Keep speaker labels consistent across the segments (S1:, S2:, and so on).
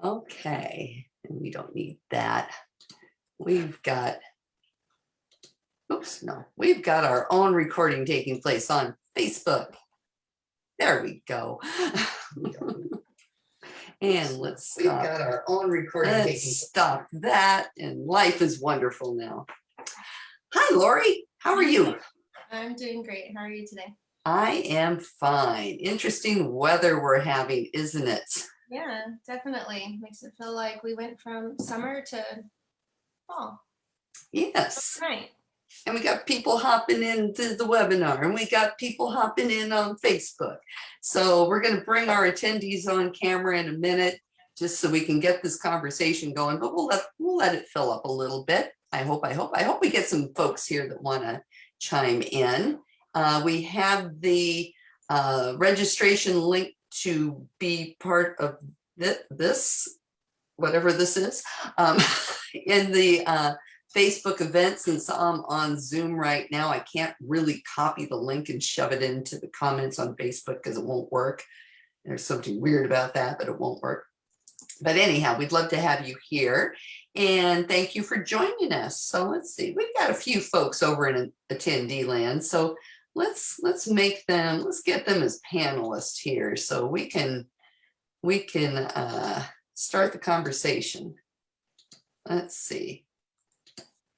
S1: Okay, and we don't need that. We've got, oops, no, we've got our own recording taking place on Facebook. There we go. And let's stop. We've got our own recording taking place. Stop that, and life is wonderful now. Hi, Lori. How are you?
S2: I'm doing great. How are you today?
S1: I am fine. Interesting weather we're having, isn't it?
S2: Yeah, definitely. Makes it feel like we went from summer to fall.
S1: Yes.
S2: Right.
S1: And we got people hopping into the webinar, and we got people hopping in on Facebook. So we're going to bring our attendees on camera in a minute, just so we can get this conversation going. But we'll let it fill up a little bit. I hope we get some folks here that want to chime in. We have the registration link to be part of this, whatever this is, in the Facebook event. Since I'm on Zoom right now, I can't really copy the link and shove it into the comments on Facebook because it won't work. There's something weird about that, but it won't work. But anyhow, we'd love to have you here, and thank you for joining us. So let's see, we've got a few folks over in attendee land. So let's get them as panelists here so we can start the conversation. Let's see.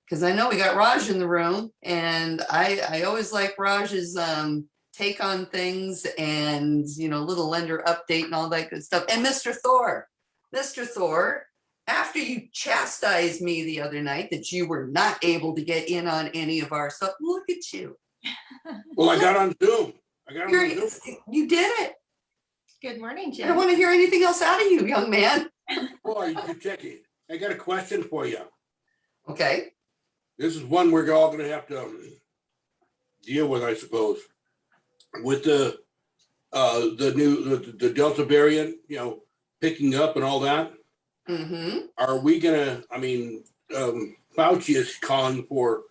S1: Because I know we got Raj in the room, and I always like Raj's take on things, and little lender update and all that good stuff. And Mr. Thor, after you chastised me the other night that you were not able to get in on any of our stuff, look at you.
S3: Well, I got on Zoom.
S1: You did it.
S2: Good morning, Jim.
S1: I don't want to hear anything else out of you, young man.
S3: Boy, you check it. I got a question for you.
S1: Okay.
S3: This is one we're all going to have to deal with, I suppose, with the Delta variant, picking up and all that.
S1: Mm-hmm.
S3: Are we going to? Fauci is calling for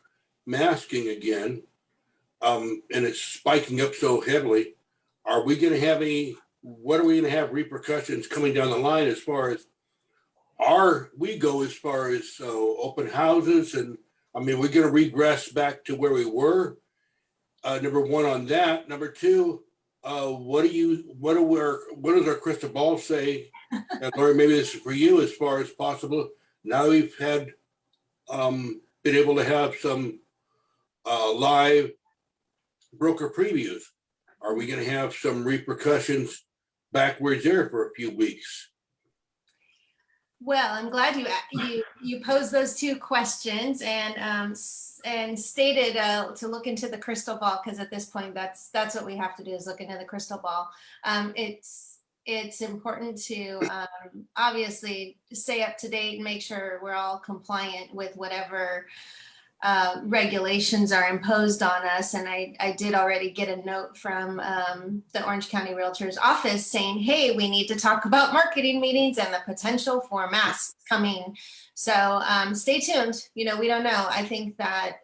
S3: masking again, and it's spiking up so heavily. Are we going to have what are we going to have repercussions coming down the line as far as as far as open houses? And we're going to regress back to where we were. Number one on that. Number two, what does our crystal ball say? And Lori, maybe this is for you as far as possible. Now we've had been able to have some live broker previews. Are we going to have some repercussions backwards there for a few weeks?
S2: Well, I'm glad you posed those two questions and stated to look into the crystal ball, because at this point that's what we have to do, is look into the crystal ball. It's important to obviously stay up to date and make sure we're all compliant with whatever regulations are imposed on us. And I did already get a note from the Orange County Realtor's office saying, hey, we need to talk about marketing meetings and the potential for masks coming. So stay tuned. We don't know. I think that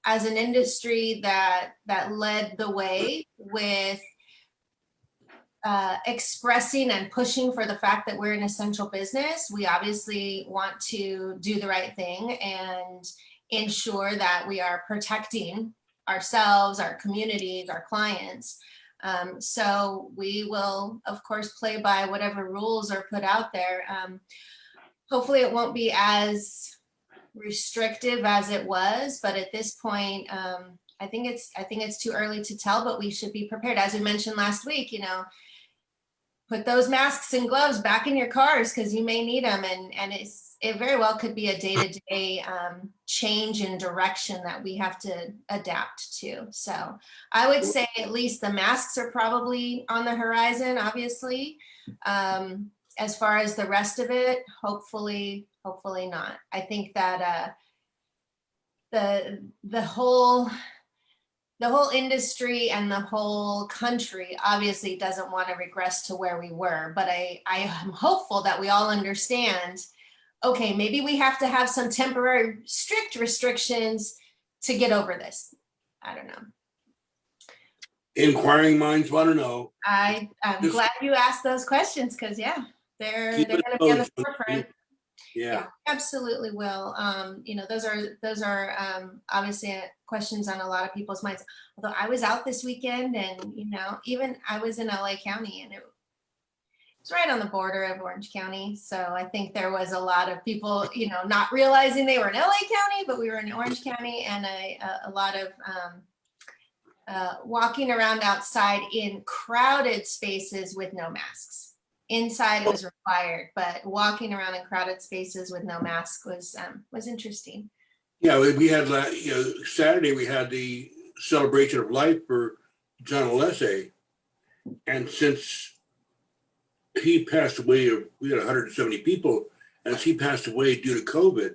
S2: as an industry that led the way with expressing and pushing for the fact that we're an essential business, we obviously want to do the right thing and ensure that we are protecting ourselves, our communities, our clients. So we will, of course, play by whatever rules are put out there. Hopefully it won't be as restrictive as it was, but at this point, I think it's too early to tell, but we should be prepared. As we mentioned last week, put those masks and gloves back in your cars because you may need them, and it very well could be a day-to-day change in direction that we have to adapt to. So I would say at least the masks are probably on the horizon, obviously. As far as the rest of it, hopefully not. I think that the whole industry and the whole country obviously doesn't want to regress to where we were, but I am hopeful that we all understand, okay, maybe we have to have some temporary strict restrictions to get over this. I don't know.
S3: Inquiring minds want to know.
S2: I'm glad you asked those questions because, yeah, They're
S3: Keep
S2: going
S3: it
S2: to be on the
S3: posted.
S2: forefront.
S3: Yeah.
S2: Absolutely will. You know, those are obviously questions on a lot of people's minds. Although I was out this weekend, and you know, even I was in LA County, and it's right on the border of Orange County. So I think there was a lot of people, you know, not realizing they were in LA County, but we were in Orange County, and a lot of walking around outside in crowded spaces with no masks. Inside it was required, but walking around in crowded spaces with no mask was interesting.
S3: Yeah, we had, Saturday, we had the celebration of life for John Alessi. And since he passed away, we had 170 people. As he passed away due to COVID,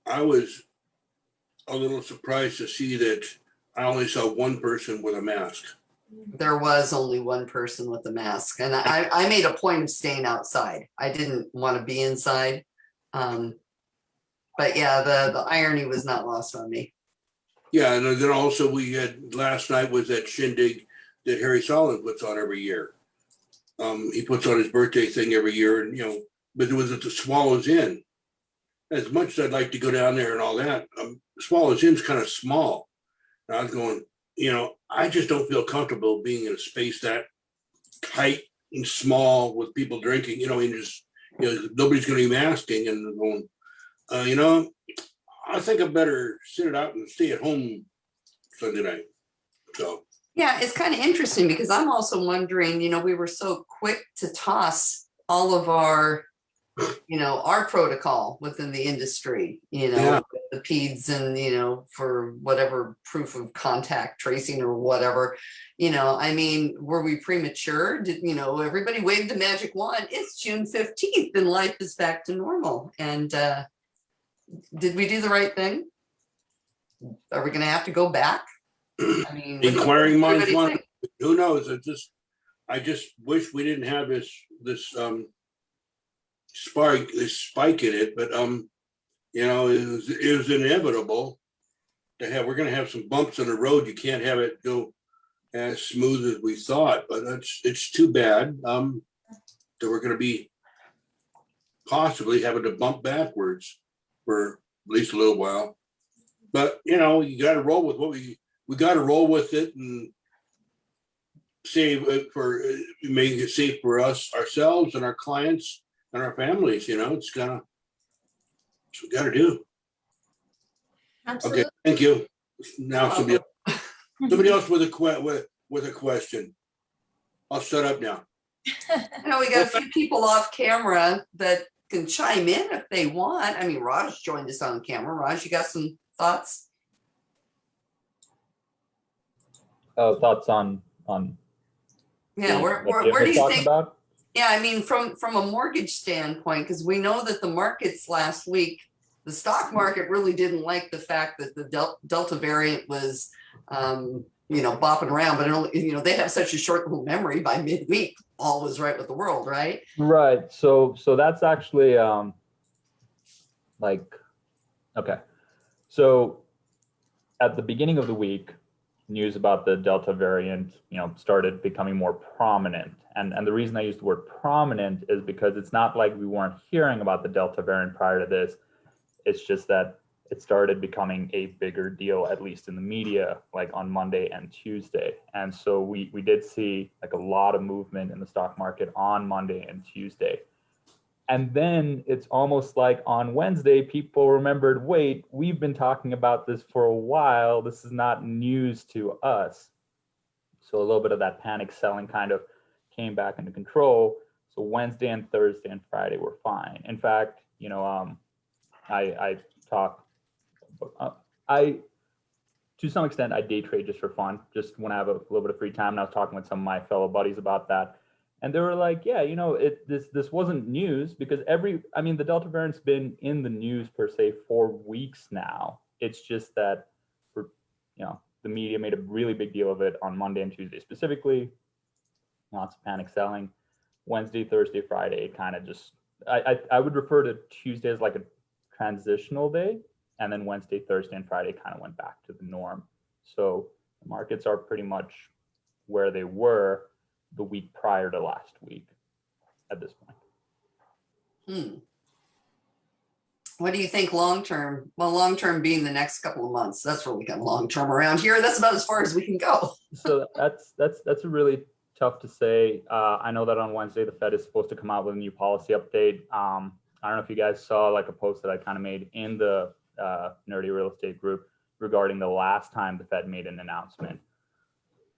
S3: I was a little surprised to see that I only saw one person with a mask.
S1: There was only one person with a mask, and I made a point of staying outside. I didn't want to be inside. But yeah, the irony was not lost on me.
S3: Yeah, and then also we had, last night was that shindig that Harry Solomon puts on every year. He puts on his birthday thing every year, and you know, but it was at the Swallows Inn. As much as I'd like to go down there and all that, Swallows Inn's kind of small. And I was going, you know, I just don't feel comfortable being in a space that tight and small with people drinking, you know, and just, you know, nobody's going to be masking, and going, you know, I think I better sit it out and stay at home Sunday night. So.
S1: Yeah, it's kind of interesting because I'm also wondering, you know, we were so quick to toss all of our, you know, our protocol within the industry, you know,
S3: Yeah.
S1: the PEDS and, you know, for whatever proof of contact tracing or whatever, you know, I mean, were we premature? Did, you know, everybody waved the magic wand, it's June 15th and life is back to normal. And did we do the right thing? Are we going to have to go back? I mean,
S3: Inquiring minds
S1: everybody
S3: want.
S1: think?
S3: Who knows? I just wish we didn't have this spike in it, but you know, it was inevitable to have. We're going to have some bumps in the road. You can't have it go as smooth as we thought, but it's too bad that we're going to be possibly having to bump backwards for at least a little while. But you know, you got to roll with what we got to roll with it and save it for making it safe for us, ourselves, and our clients and our families. You know, it's what we got to do.
S2: Absolutely.
S3: Okay, thank you. Now somebody else with a question. I'll shut up now.
S1: You know, we got a few people off camera that can chime in if they want. I mean, Raj joined us on camera. Raj, you got some thoughts?
S4: Thoughts on
S1: Yeah,
S4: what
S1: where
S4: Jim
S1: do
S4: was
S1: you
S4: talking
S1: think?
S4: about?
S1: Yeah, I mean, from a mortgage standpoint, because we know that the markets last week, the stock market really didn't like the fact that the Delta variant was, you know, bopping around, but it only, you know, they have such a short little memory. By midweek, all was right with the world, right?
S4: Right. So that's actually like, okay. So at the beginning of the week, news about the Delta variant, you know, started becoming more prominent. And the reason I use the word prominent is because it's not like we weren't hearing about the Delta variant prior to this. It's just that it started becoming a bigger deal, at least in the media, like on Monday and Tuesday. And so we did see like a lot of movement in the stock market on Monday and Tuesday. And then it's almost like on Wednesday, people remembered, wait, we've been talking about this for a while. This is not news to us. So a little bit of that panic selling kind of came back into control. So Wednesday and Thursday and Friday were fine. In fact, you know, I talk, to some extent, I day trade just for fun, just when I have a little bit of free time. And I was talking with some of my fellow buddies about that. And they were like, yeah, you know, this wasn't news because the Delta variant's been in the news per se for weeks now. It's just that, the media made a really big deal of it on Monday and Tuesday specifically. Lots of panic selling. Wednesday, Thursday, Friday, kind of just, I would refer to Tuesday as like a transitional day. And then Wednesday, Thursday, and Friday kind of went back to the norm. So the markets are pretty much where they were the week prior to last week at this point.
S1: Hmm. What do you think long-term? Well, long-term being the next couple of months. That's really kind of long-term around here. That's about as far as we can go.
S4: So that's a really tough to say. I know that on Wednesday, the Fed is supposed to come out with a new policy update. I don't know if you guys saw like a post that I kind of made in the Nerdy Real Estate group regarding the last time the Fed made an announcement.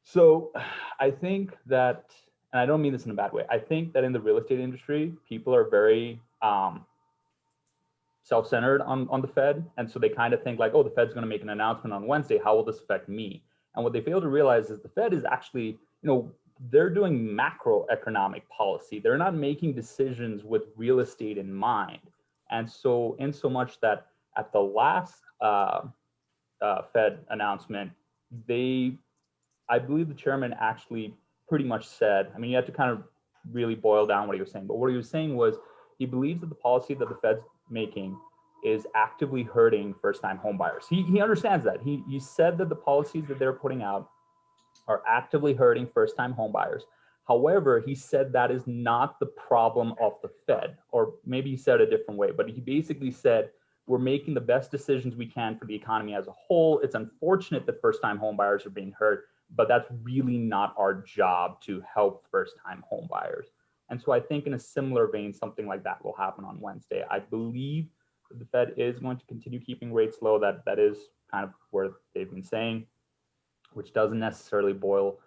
S4: So I think that, and I don't mean this in a bad way, I think that in the real estate industry, people are very self-centered on the Fed. And so they kind of think like, oh, the Fed's going to make an announcement on Wednesday. How will this affect me? And what they fail to realize is the Fed is actually, they're doing macroeconomic policy. They're not making decisions with real estate in mind. And so in so much that at the last Fed announcement, I believe the chairman actually pretty much said, I mean, you have to kind of really boil down what he was saying, but what he was saying was he believes that the policy that the Fed's making is actively hurting first-time home buyers. He understands that. He said that the policies that they're putting out are actively hurting first-time home buyers. However, he said that is not the problem of the Fed, or maybe he said it a different way, but he basically said, we're making the best decisions we can for the economy as a whole. It's unfortunate that first-time home buyers are being hurt, but that's really not our job to help first-time home buyers. And so I think in a similar vein, something like that will happen on Wednesday. I believe that the Fed is going to continue keeping rates low. That is kind of where they've been saying, which doesn't necessarily boil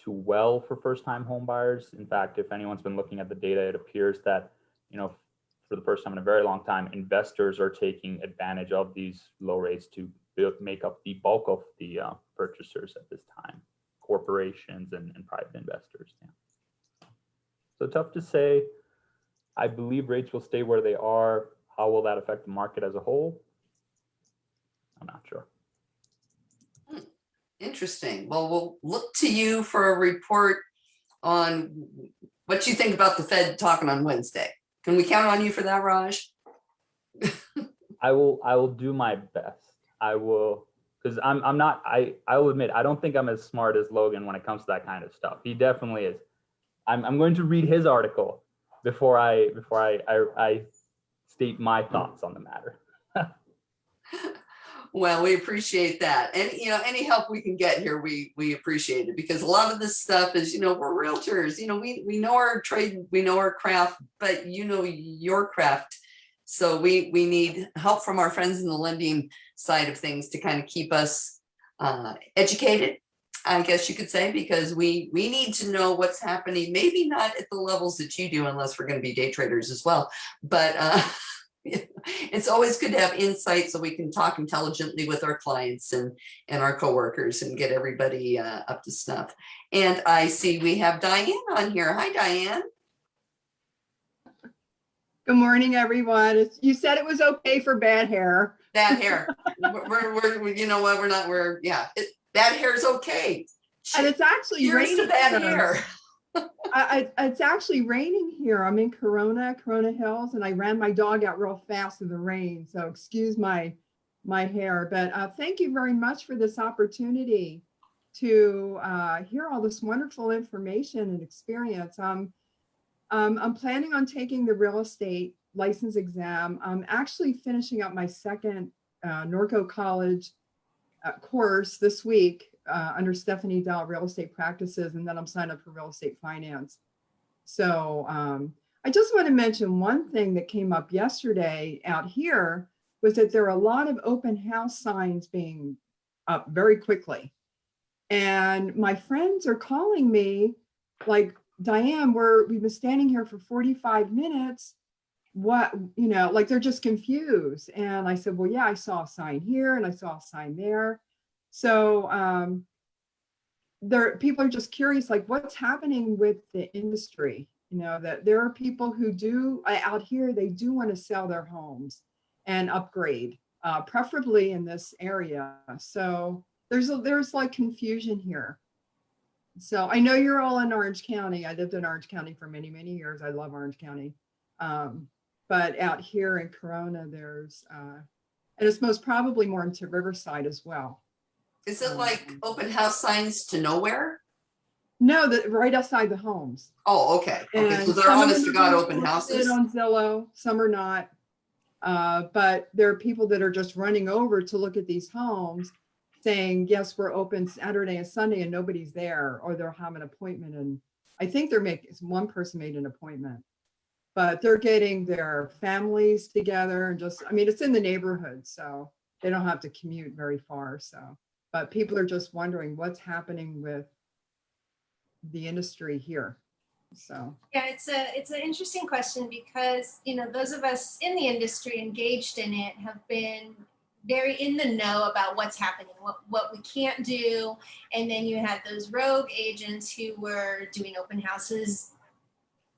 S4: too well for first-time home buyers. In fact, if anyone's been looking at the data, it appears that, for the first time in a very long time, investors are taking advantage of these low rates to make up the bulk of the purchasers at this time, corporations and private investors. Yeah. So tough to say. I believe rates will stay where they are. How will that affect the market as a whole? I'm not sure.
S1: Interesting. Well, we'll look to you for a report on what you think about the Fed talking on Wednesday. Can we count on you for that, Raj?
S4: I will do my best. I will, because I'm not, I will admit, I don't think I'm as smart as Logan when it comes to that kind of stuff. He definitely is. I'm going to read his article before I state my thoughts on the matter.
S1: Well, we appreciate that. And, any help we can get here, we appreciate it, because a lot of this stuff is, we're realtors, we know our trade, we know our craft, but your craft. So we need help from our friends in the lending side of things to kind of keep us educated, I guess you could say, because we need to know what's happening, maybe not at the levels that you do, unless we're going to be day traders as well. But it's always good to have insight so we can talk intelligently with our clients and our coworkers and get everybody up to snuff. And I see we have Diane on here. Hi, Diane.
S5: Good morning, everyone. You said it was okay for bad hair.
S1: Bad hair. Bad hair is okay.
S5: And it's actually
S1: Here's
S5: raining.
S1: to bad hair.
S5: It's actually raining here. I'm in Corona Hills, and I ran my dog out real fast in the rain. So excuse my hair, but thank you very much for this opportunity to hear all this wonderful information and experience. I'm planning on taking the real estate license exam. I'm actually finishing up my second Norco College course this week under Stephanie Dahl Real Estate Practices, and then I'm signed up for real estate finance. So I just want to mention one thing that came up yesterday out here was that there are a lot of open house signs being up very quickly. And my friends are calling me like, Diane, we've been standing here for 45 minutes. What, like they're just confused. And I said, well, yeah, I saw a sign here and I saw a sign there. So people are just curious, like what's happening with the industry? That there are people who do out here, they do want to sell their homes and upgrade, preferably in this area. So there's like confusion here. So I know you're all in Orange County. I lived in Orange County for many, many years. I love Orange County. But out here in Corona, there's, and it's most probably more into Riverside as well.
S1: Is it like open house signs to nowhere?
S5: No, that right outside the homes.
S1: Oh, okay. Okay, so
S5: And
S1: they're
S5: some of
S1: honest
S5: them
S1: to
S5: are
S1: God
S5: being
S1: open
S5: posted
S1: houses?
S5: on Zillow, some are not. But there are people that are just running over to look at these homes saying, yes, we're open Saturday and Sunday, and nobody's there, or they'll have an appointment. And I think one person made an appointment, but they're getting their families together and just, I mean, it's in the neighborhood, so they don't have to commute very far. So, but people are just wondering what's happening with the industry here. So,
S2: Yeah, it's an interesting question because, you know, those of us in the industry engaged in it have been very in the know about what's happening, what we can't do. And then you had those rogue agents who were doing open houses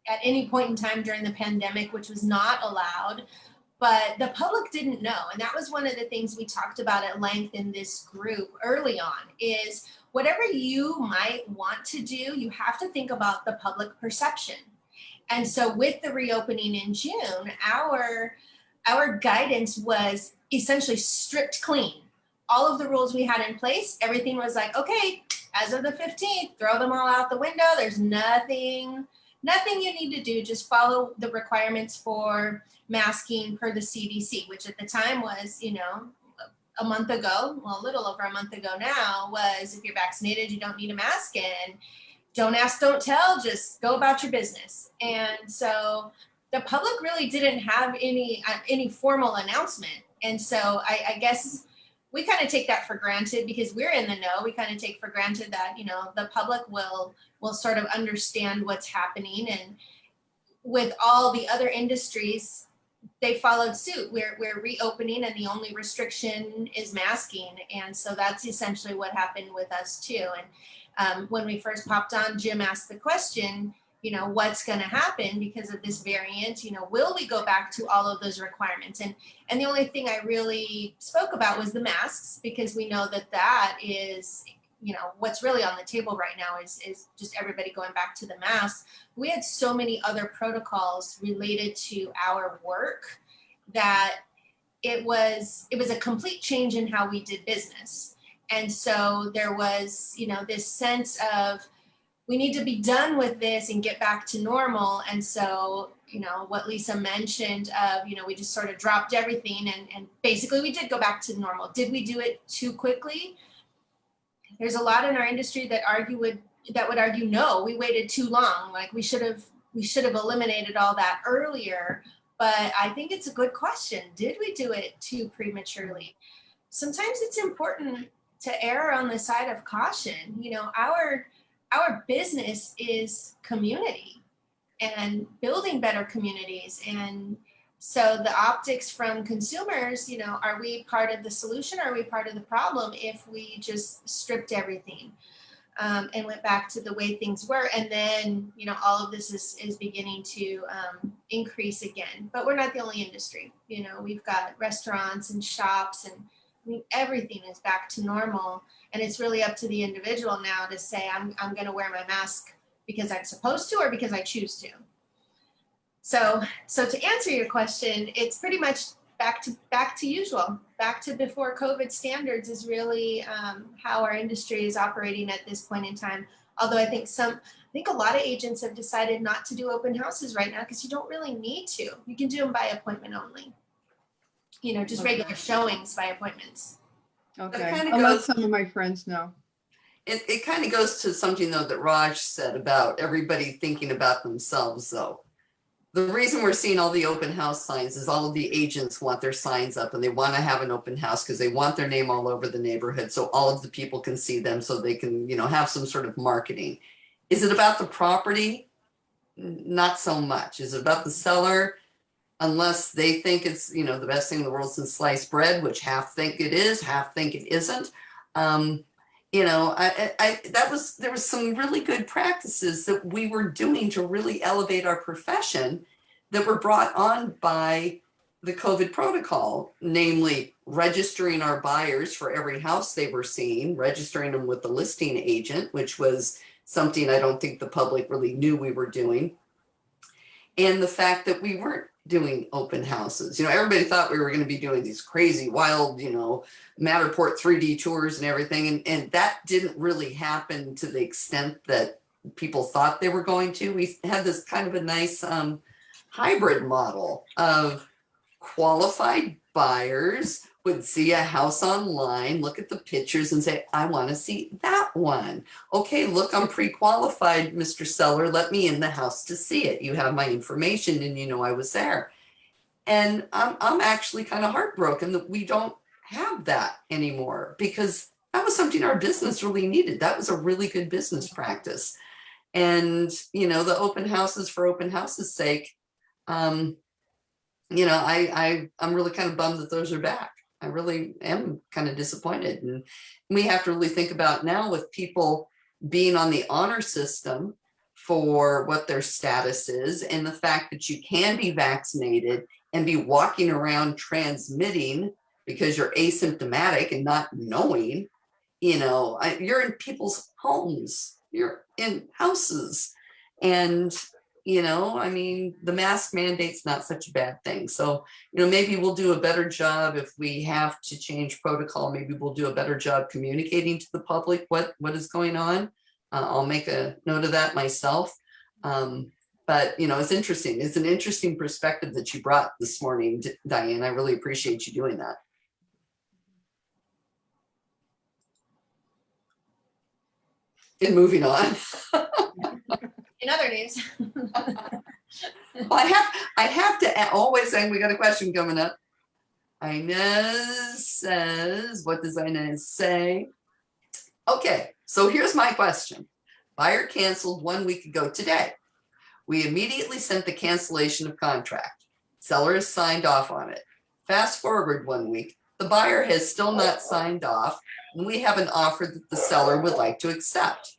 S2: at any point in time during the pandemic, which was not allowed. But the public didn't know. And that was one of the things we talked about at length in this group early on is whatever you might want to do, you have to think about the public perception. And so with the reopening in June, our guidance was essentially stripped clean. All of the rules we had in place, everything was like, okay, as of the 15th, throw them all out the window. There's nothing you need to do. Just follow the requirements for masking per the CDC, which at the time was, you know, a month ago, well, a little over a month ago now, was if you're vaccinated, you don't need a mask, and don't ask, don't tell, just go about your business. And so the public really didn't have any formal announcement. And so I guess we kind of take that for granted because we're in the know. We kind of take for granted that, you know, the public will sort of understand what's happening. And with all the other industries, they followed suit. We're reopening, and the only restriction is masking. And so that's essentially what happened with us too. And when we first popped on, Jim asked the question, you know, what's going to happen because of this variant? You know, will we go back to all of those requirements? And the only thing I really spoke about was the masks, because we know that is, you know, what's really on the table right now is just everybody going back to the masks. We had so many other protocols related to our work that it was a complete change in how we did business. And so there was, you know, this sense of we need to be done with this and get back to normal. And so, you know, what Lisa mentioned of, you know, we just sort of dropped everything and basically we did go back to normal. Did we do it too quickly? There's a lot in our industry that would argue no, we waited too long. Like we should have eliminated all that earlier. But I think it's a good question. Did we do it too prematurely? Sometimes it's important to err on the side of caution. You know, our business is community and building better communities. And so the optics from consumers, you know, are we part of the solution or are we part of the problem if we just stripped everything and went back to the way things were? And then, you know, all of this is beginning to increase again. But we're not the only industry. You know, we've got restaurants and shops, and I mean, everything is back to normal. And it's really up to the individual now to say, I'm going to wear my mask because I'm supposed to or because I choose to. So to answer your question, it's pretty much back to usual, back to before COVID standards is really how our industry is operating at this point in time. Although I think a lot of agents have decided not to do open houses right now because you don't really need to. You can do them by appointment only. You know, just regular showings by appointments.
S5: okay.
S1: kinda
S5: I'll let
S1: goes-
S5: some of my friends know.
S1: It kind of goes to something though that Raj said about everybody thinking about themselves though. The reason we're seeing all the open house signs is all of the agents want their signs up and they want to have an open house because they want their name all over the neighborhood so all of the people can see them so they can, you know, have some sort of marketing. Is it about the property? Not so much. Is it about the seller? Unless they think it's, you know, the best thing in the world since sliced bread, which half think it is, half think it isn't. You know, there was some really good practices that we were doing to really elevate our profession that were brought on by the COVID protocol, namely registering our buyers for every house they were seeing, registering them with the listing agent, which was something I don't think the public really knew we were doing. And the fact that we weren't doing open houses. You know, everybody thought we were going to be doing these crazy, wild, you know, Matterport 3D tours and everything. And that didn't really happen to the extent that people thought they were going to. We had this kind of a nice hybrid model of qualified buyers would see a house online, look at the pictures and say, I want to see that one. Okay, look, I'm pre-qualified, Mr. Seller. Let me in the house to see it. You have my information and you know I was there. And I'm actually kind of heartbroken that we don't have that anymore, because that was something our business really needed. That was a really good business practice. And, you know, the open houses for open houses sake, you know, I'm really kind of bummed that those are back. I really am kind of disappointed. And we have to really think about now with people being on the honor system for what their status is, and the fact that you can be vaccinated and be walking around transmitting because you're asymptomatic and not knowing, you know, you're in people's homes, you're in houses. And, you know, I mean, the mask mandate's not such a bad thing. So, you know, maybe we'll do a better job if we have to change protocol. Maybe we'll do a better job communicating to the public what is going on. I'll make a note of that myself. But, you know, it's interesting. It's an interesting perspective that you brought this morning, Diane. I really appreciate you doing that. And moving on.
S2: In other news.
S1: Well, I have to always say, we got a question coming up. Inez says, what does Inez say? Okay, so here's my question. Buyer canceled 1 week ago today. We immediately sent the cancellation of contract. Seller has signed off on it. Fast forward 1 week, the buyer has still not signed off, and we have an offer that the seller would like to accept.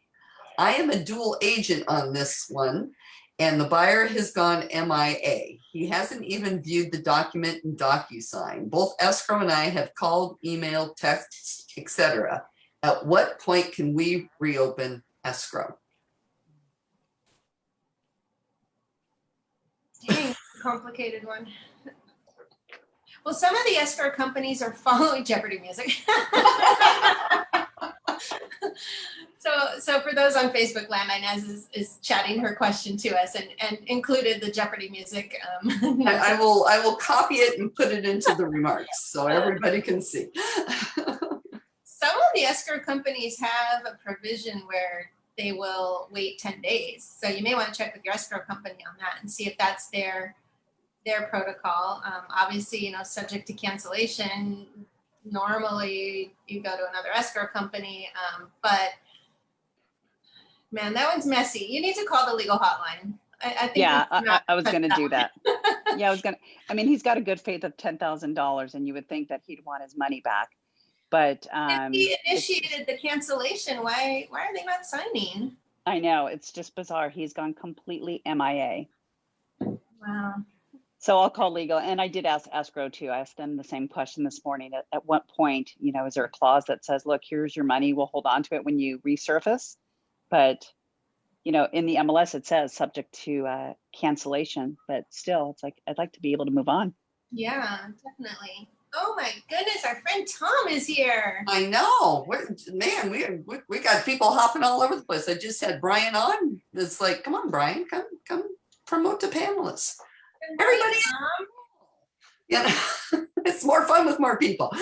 S1: I am a dual agent on this one, and the buyer has gone MIA. He hasn't even viewed the document in DocuSign. Both escrow and I have called, emailed, texted, etc. At what point can we reopen escrow?
S2: Dang, complicated one. Well, some of the escrow companies are following Jeopardy music. So for those on Facebook land, Inez is chatting her question to us and included the Jeopardy music.
S1: I will copy it and put it into the remarks so everybody can see.
S2: Some of the escrow companies have a provision where they will wait 10 days. So you may want to check with your escrow company on that and see if that's their protocol. Obviously, you know, subject to cancellation, normally you go to another escrow company, but man, that one's messy. You need to call the legal hotline. I think
S6: yeah, I was going to do that. Yeah, I mean, he's got a good faith of $10,000 and you would think that he'd want his money back. But
S2: if he initiated the cancellation, why are they not signing?
S6: I know, it's just bizarre. He's gone completely MIA.
S2: Wow.
S6: So I'll call legal. And I did ask escrow too. I asked them the same question this morning. At what point, you know, is there a clause that says, look, here's your money, we'll hold on to it when you resurface? But, you know, in the MLS, it says subject to cancellation, but still, it's like, I'd like to be able to move on.
S2: Yeah, definitely. Oh my goodness, our friend Tom is here.
S1: I know. Man, we got people hopping all over the place. I just had Brian on. It's like, come on, Brian, come promote the panelists. Everybody, yeah, it's more fun with more people.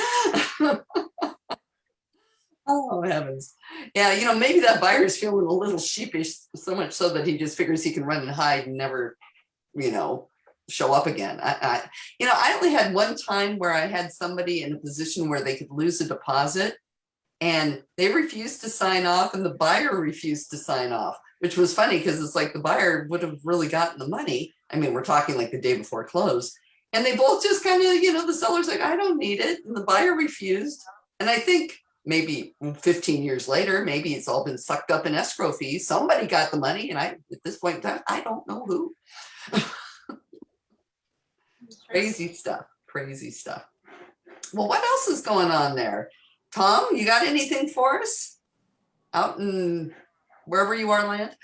S1: Oh heavens. Yeah, you know, maybe that buyer's feeling a little sheepish, so much so that he just figures he can run and hide and never, you know, show up again. You know, I only had one time where I had somebody in a position where they could lose a deposit and they refused to sign off and the buyer refused to sign off, which was funny because it's like the buyer would have really gotten the money. I mean, we're talking like the day before close, and they both just kind of, you know, the seller's like, I don't need it. And the buyer refused. And I think maybe 15 years later, maybe it's all been sucked up in escrow fees. Somebody got the money. And at this point in time, I don't know who. Crazy stuff. Well, what else is going on there? Tom, you got anything for us out in wherever you are, land?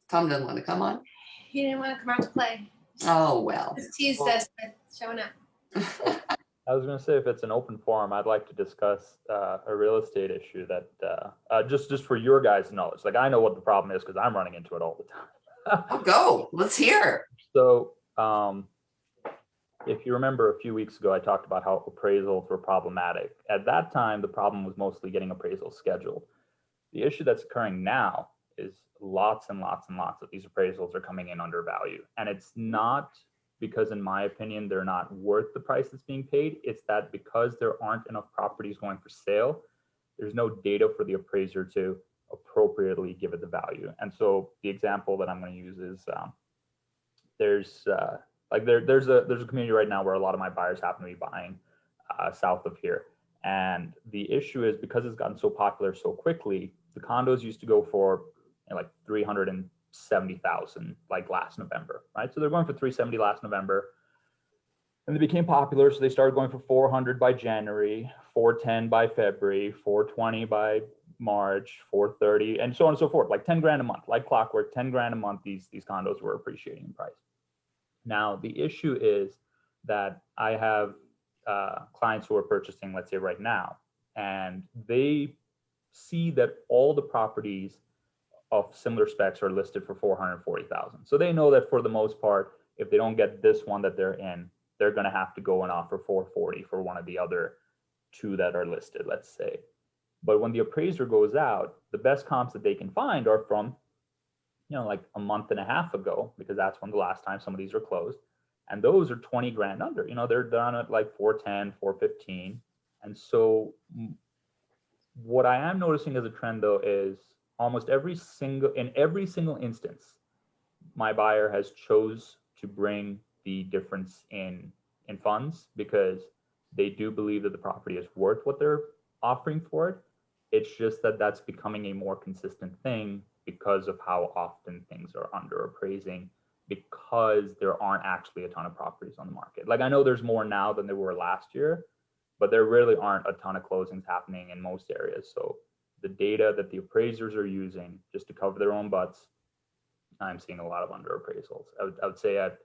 S1: Tom doesn't want to come on.
S2: He didn't want to come out to play.
S1: Oh, well.
S2: Just teased us with showing up.
S4: I was going to say, if it's an open forum, I'd like to discuss a real estate issue that just for your guys' knowledge. Like, I know what the problem is because I'm running into it all the time.
S1: Oh, go. Let's hear.
S4: So, if you remember a few weeks ago, I talked about how appraisals were problematic. At that time, the problem was mostly getting appraisals scheduled. The issue that's occurring now is lots and lots and lots of these appraisals are coming in undervalued. And it's not because, in my opinion, they're not worth the price that's being paid. It's that because there aren't enough properties going for sale, there's no data for the appraiser to appropriately give it the value. And so the example that I'm going to use is there's a community right now where a lot of my buyers happen to be buying south of here. And the issue is, because it's gotten so popular so quickly, the condos used to go for like 370,000 like last November, right? So they're going for 370 last November, and they became popular. So they started going for 400 by January, 410 by February, 420 by March, 430, and so on and so forth, like 10 grand a month, like clockwork, 10 grand a month. These condos were appreciating in price. Now, the issue is that I have clients who are purchasing, let's say right now, and they see that all the properties of similar specs are listed for 440,000. So they know that for the most part, if they don't get this one that they're in, they're going to have to go and offer 440 for one of the other two that are listed, let's say. But when the appraiser goes out, the best comps that they can find are from, like a month and a half ago, because that's when the last time some of these are closed. And those are 20 grand under, they're done at like 410, 415. And so what I am noticing as a trend, though, is almost in every single instance, my buyer has chose to bring the difference in funds because they do believe that the property is worth what they're offering for it. It's just that that's becoming a more consistent thing because of how often things are under appraising, because there aren't actually a ton of properties on the market. Like, I know there's more now than there were last year, but there really aren't a ton of closings happening in most areas. So the data that the appraisers are using just to cover their own butts, I'm seeing a lot of under appraisals. I would say at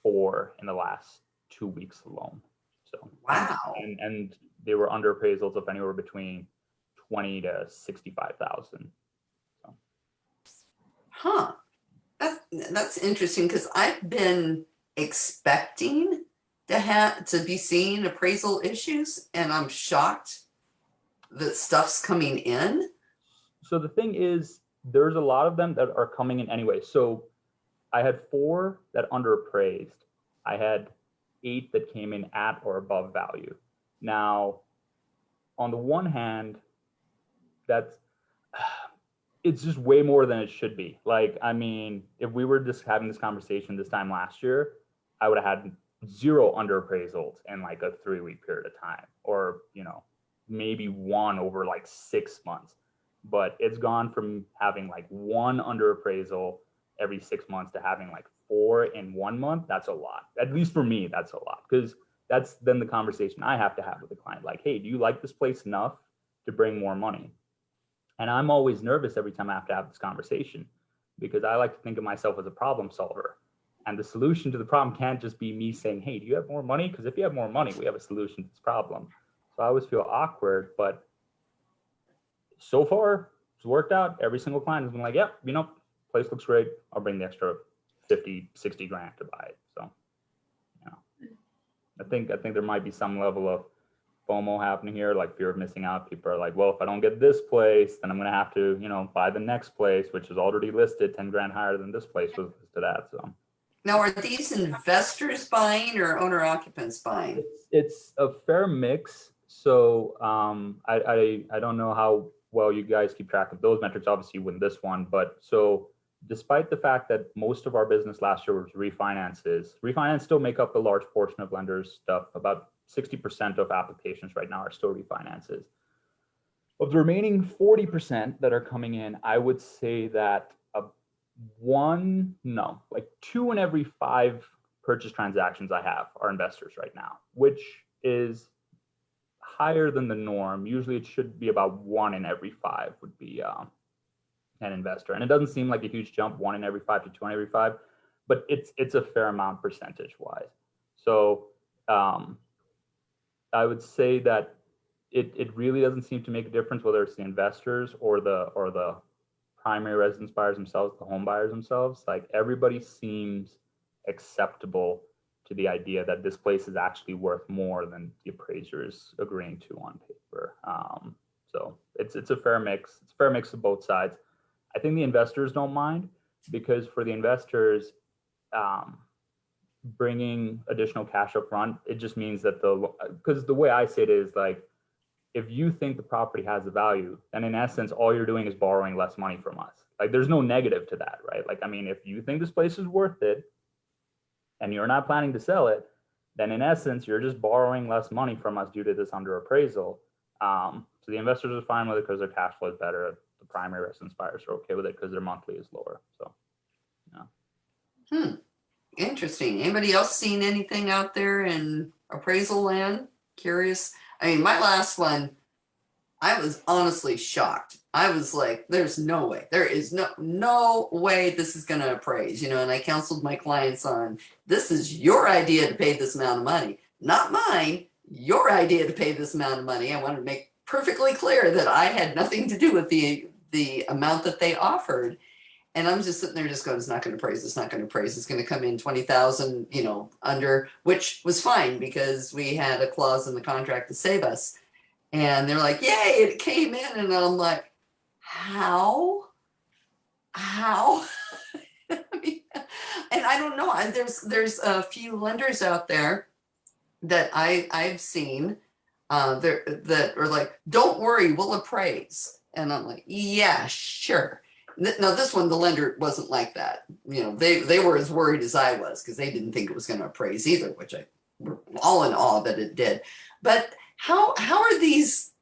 S4: 4 in the last 2 weeks alone. So
S1: Wow.
S4: and they were under appraisals of anywhere between 20 to 65,000. So.
S1: Huh. That's interesting, because I've been expecting to be seeing appraisal issues, and I'm shocked that stuff's coming in.
S4: So the thing is, there's a lot of them that are coming in anyway. So I had 4 that underappraised. I had 8 that came in at or above value. Now, on the one hand, it's just way more than it should be. Like, I mean, if we were just having this conversation this time last year, I would have had 0 underappraisals in like a 3-week period of time, or, maybe 1 over like 6 months. But it's gone from having like 1 underappraisal every 6 months to having like 4 in 1 month. That's a lot. At least for me, that's a lot, because that's then the conversation I have to have with the client. Like, hey, do you like this place enough to bring more money? And I'm always nervous every time I have to have this conversation, because I like to think of myself as a problem solver. And the solution to the problem can't just be me saying, hey, do you have more money? Because if you have more money, we have a solution to this problem. So I always feel awkward, but so far it's worked out. Every single client has been like, yep, place looks great. I'll bring the extra 50, 60 grand to buy it. So, I think there might be some level of FOMO happening here, like fear of missing out. People are like, well, if I don't get this place, then I'm going to have to, buy the next place, which is already listed 10 grand higher than this place was listed at. So
S1: Now, are these investors buying or owner occupants buying?
S4: it's a fair mix. So I don't know how well you guys keep track of those metrics. Obviously, you win this one, but so despite the fact that most of our business last year was refinance still make up a large portion of lenders' stuff. About 60% of applications right now are still refinances. Of the remaining 40% that are coming in, I would say that 2 in every 5 purchase transactions I have are investors right now, which is higher than the norm. Usually it should be about 1 in every 5 would be an investor. And it doesn't seem like a huge jump, 1 in every 5 to 2 in every 5, but it's a fair amount percentage wise. So I would say that it really doesn't seem to make a difference whether it's the investors or the primary residence buyers themselves, the home buyers themselves. Like everybody seems acceptable to the idea that this place is actually worth more than the appraiser is agreeing to on paper. So it's a fair mix. It's a fair mix of both sides. I think the investors don't mind because for the investors, bringing additional cash up front, it just means that because the way I say it is like, if you think the property has a value, then in essence, all you're doing is borrowing less money from us. Like there's no negative to that, right? Like, I mean, if you think this place is worth it and you're not planning to sell it, then in essence, you're just borrowing less money from us due to this under appraisal. So the investors are fine with it because their cash flow is better. The primary residence buyers are okay with it because their monthly is lower. So, yeah.
S1: Interesting. Anybody else seen anything out there in appraisal land? Curious. I mean, my last one, I was honestly shocked. I was like, there's no way. There is no way this is going to appraise, you know, and I counseled my clients on this is your idea to pay this amount of money, not mine. Your idea to pay this amount of money. I wanted to make perfectly clear that I had nothing to do with the amount that they offered. And I'm just sitting there just going, it's not going to appraise, it's not going to appraise, it's going to come in 20,000, you know, under, which was fine because we had a clause in the contract to save us. And they're like, yay, it came in. And I'm like, how? I mean, and I don't know. There's a few lenders out there that I've seen that are like, don't worry, we'll appraise. And I'm like, yeah, sure. Now this one, the lender wasn't like that. You know, they were as worried as I was because they didn't think it was going to appraise either, which I were all in awe that it did. But how are these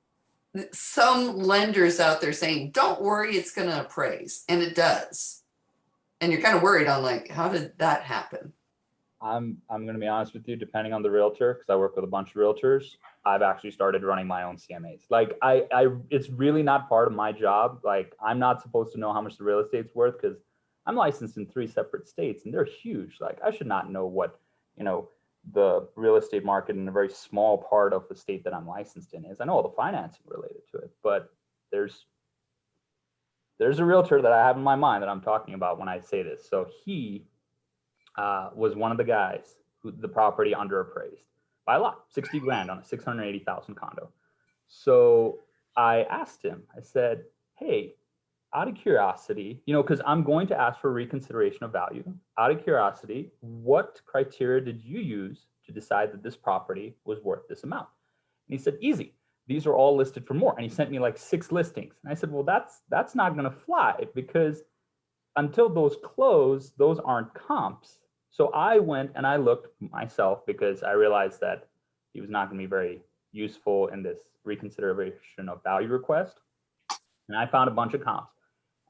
S1: some lenders out there saying, don't worry, it's going to appraise, and it does, and you're kind of worried on like, how did that happen?
S4: I'm going to be honest with you, depending on the realtor, because I work with a bunch of realtors, I've actually started running my own CMAs. Like it's really not part of my job. Like I'm not supposed to know how much the real estate's worth because I'm licensed in 3 separate states and they're huge. Like I should not know what, you know, the real estate market in a very small part of the state that I'm licensed in is. I know all the financing related to it, but there's a realtor that I have in my mind that I'm talking about when I say this. So he was one of the guys who the property underappraised by a lot, 60 grand on a 680,000 condo. So I asked him, I said, hey, out of curiosity, you know, because I'm going to ask for reconsideration of value. Out of curiosity, what criteria did you use to decide that this property was worth this amount? And he said, easy. These are all listed for more. And he sent me like 6 listings. And I said, well, that's not going to fly because until those close, those aren't comps. So I went and I looked myself because I realized that he was not going to be very useful in this reconsideration of value request. And I found a bunch of comps.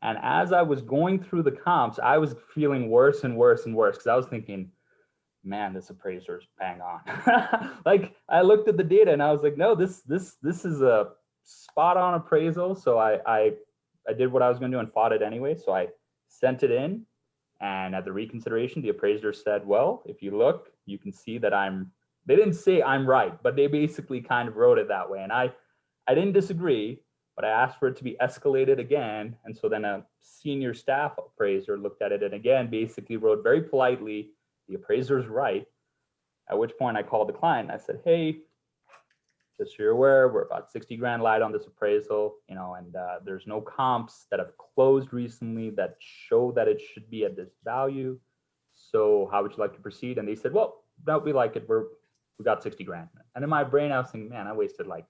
S4: And as I was going through the comps, I was feeling worse and worse and worse because I was thinking, man, this appraiser's bang on. Like I looked at the data and I was like, no, this is a spot on appraisal. So I did what I was going to do and fought it anyway. So I sent it in. And at the reconsideration, the appraiser said, well, if you look, you can see that they didn't say I'm right, but they basically kind of wrote it that way. And I didn't disagree, but I asked for it to be escalated again. And so then a senior staff appraiser looked at it and again, basically wrote very politely, the appraiser's right. At which point I called the client and I said, hey, just so you're aware, we're about 60 grand light on this appraisal, you know, and there's no comps that have closed recently that show that it should be at this value. So how would you like to proceed? And they said, well, that we like it. We got 60 grand. And in my brain, I was thinking, man, I wasted like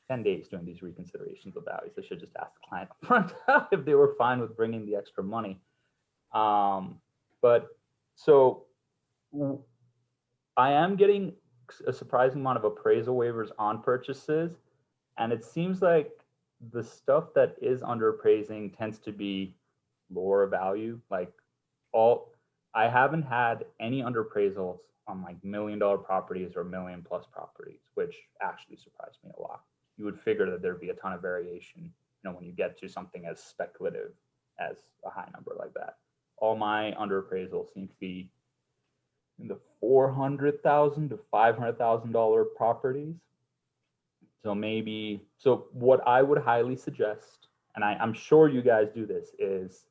S4: 10 days doing these reconsiderations of values. I should just ask the client up front if they were fine with bringing the extra money. But so I am getting a surprising amount of appraisal waivers on purchases. And it seems like the stuff that is under appraising tends to be lower value. Like I haven't had any under appraisals on like $1 million properties or $1 million+ properties, which actually surprised me a lot. You would figure that there'd be a ton of variation, you know, when you get to something as speculative as a high number like that. All my under appraisals seem to be in the $400,000 to $500,000 properties. So maybe, so what I would highly suggest, and I'm sure you guys do this, is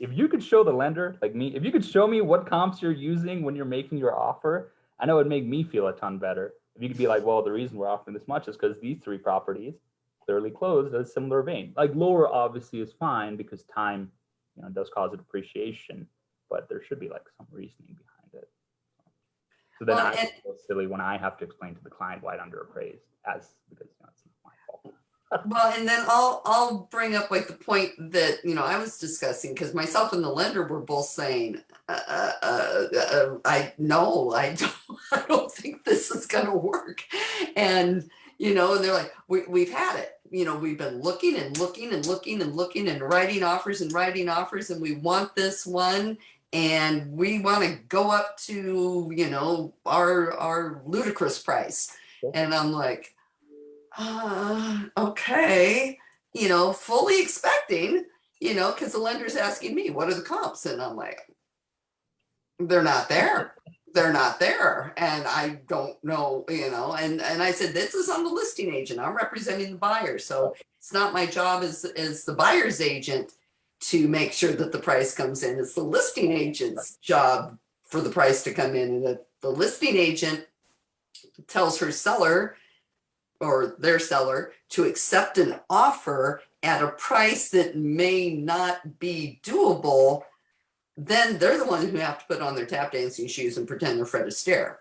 S4: if you could show the lender, like me, if you could show me what comps you're using when you're making your offer, I know it'd make me feel a ton better. If you could be like, well, the reason we're offering this much is because these 3 properties clearly closed at a similar vein. Like lower obviously is fine because time, does cause a depreciation, but there should be like some reasoning behind it. So then
S1: Well,
S4: I feel silly when I have to explain to the client why it underappraised because it's not my fault.
S1: Well, and then I'll bring up like the point that, I was discussing, because myself and the lender were both saying, I don't think this is going to work. And, and they're like, we've had it, we've been looking and looking and looking and looking and writing offers, and we want this one. And we want to go up to, our ludicrous price.
S4: Sure.
S1: And I'm like, okay, fully expecting, because the lender's asking me, what are the comps? And I'm like, they're not there. They're not there. And I don't know, and I said, this is on the listing agent. I'm representing the buyer. So it's not my job as the buyer's agent to make sure that the price comes in. It's the listing agent's job for the price to come in. And the listing agent tells her seller or their seller to accept an offer at a price that may not be doable, then they're the ones who have to put on their tap dancing shoes and pretend they're Fred Astaire.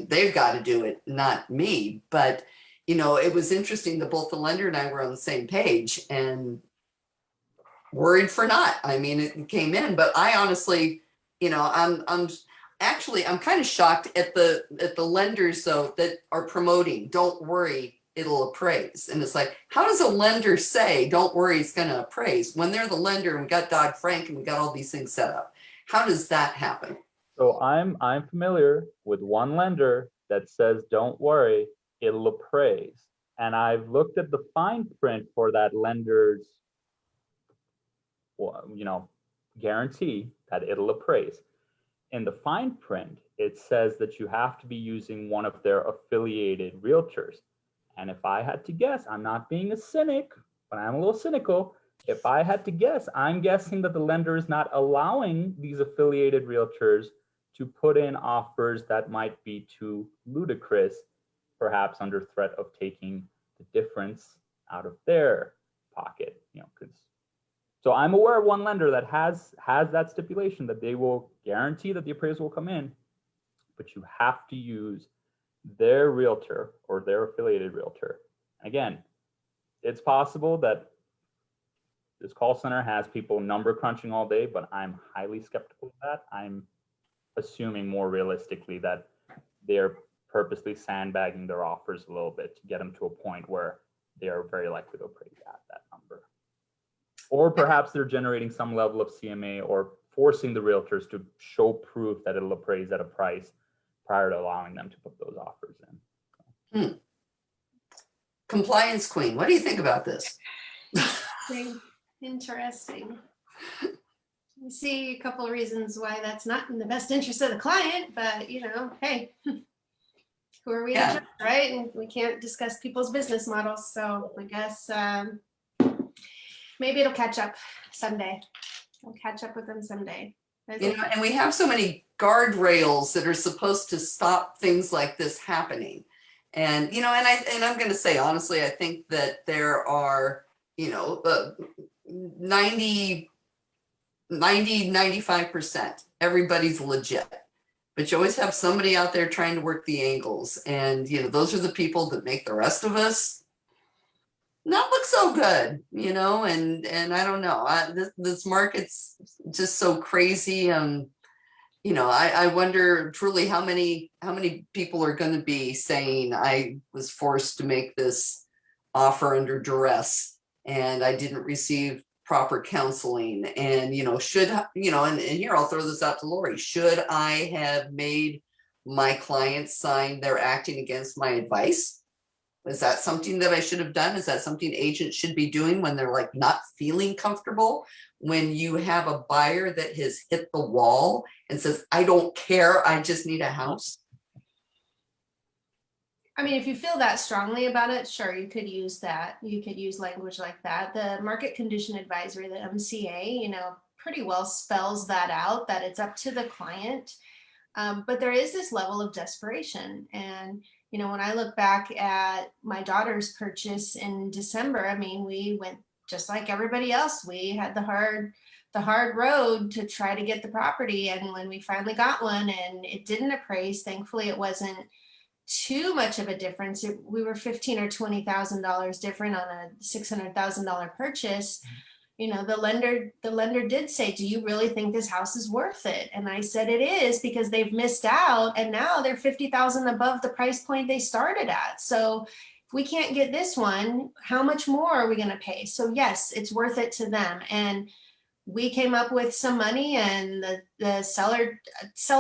S1: They've got to do it, not me. But, it was interesting that both the lender and I were on the same page, and worried for not. It came in, but I honestly, I'm kind of shocked at the lenders though that are promoting, don't worry, it'll appraise. And it's like, how does a lender say, don't worry, it's going to appraise, when they're the lender and we got Dodd-Frank and we got all these things set up? How does that happen?
S4: So I'm familiar with one lender that says, don't worry, it'll appraise. And I've looked at the fine print for that lender's, guarantee that it'll appraise. In the fine print, it says that you have to be using one of their affiliated realtors. And if I had to guess, I'm not being a cynic, but I'm a little cynical. If I had to guess, I'm guessing that the lender is not allowing these affiliated realtors to put in offers that might be too ludicrous, perhaps under threat of taking the difference out of their pocket, so I'm aware of one lender that has that stipulation that they will guarantee that the appraisal will come in, but you have to use their realtor or their affiliated realtor. Again, it's possible that this call center has people number crunching all day, but I'm highly skeptical of that. I'm assuming more realistically that they're purposely sandbagging their offers a little bit to get them to a point where they are very likely to appraise at that number. Or perhaps they're generating some level of CMA or forcing the realtors to show proof that it'll appraise at a price prior to allowing them to put those offers in.
S1: Compliance queen, what do you think about this?
S2: Interesting. We see a couple of reasons why that's not in the best interest of the client, but hey, who are we to judge, right? And we can't discuss people's business models. So I guess maybe it'll catch up someday. We'll catch up with them someday.
S1: And we have so many guardrails that are supposed to stop things like this happening. And, I'm going to say, honestly, I think that there are, 95%, everybody's legit. But you always have somebody out there trying to work the angles. And, those are the people that make the rest of us not look so good, and I don't know. This market's just so crazy. I wonder truly how many people are going to be saying, I was forced to make this offer under duress and I didn't receive proper counseling. And, should, and here I'll throw this out to Lori. Should I have made my clients sign they're acting against my advice? Is that something that I should have done? Is that something agents should be doing when they're like not feeling comfortable? When you have a buyer that has hit the wall and says, I don't care, I just need a house.
S2: I mean, if you feel that strongly about it, sure, you could use that. You could use language like that. The market condition advisory, the MCA, pretty well spells that out, that it's up to the client. But there is this level of desperation. And, when I look back at my daughter's purchase in December, I mean, we went just like everybody else. We had the hard road to try to get the property. And when we finally got one and it didn't appraise, thankfully it wasn't too much of a difference. We were $15,000 or $20,000 different on a $600,000 purchase. The lender did say, do you really think this house is worth it? And I said, it is, because they've missed out and now they're 50,000 above the price point they started at. So if we can't get this one, how much more are we going to pay? So yes, it's worth it to them. And we came up with some money, and the seller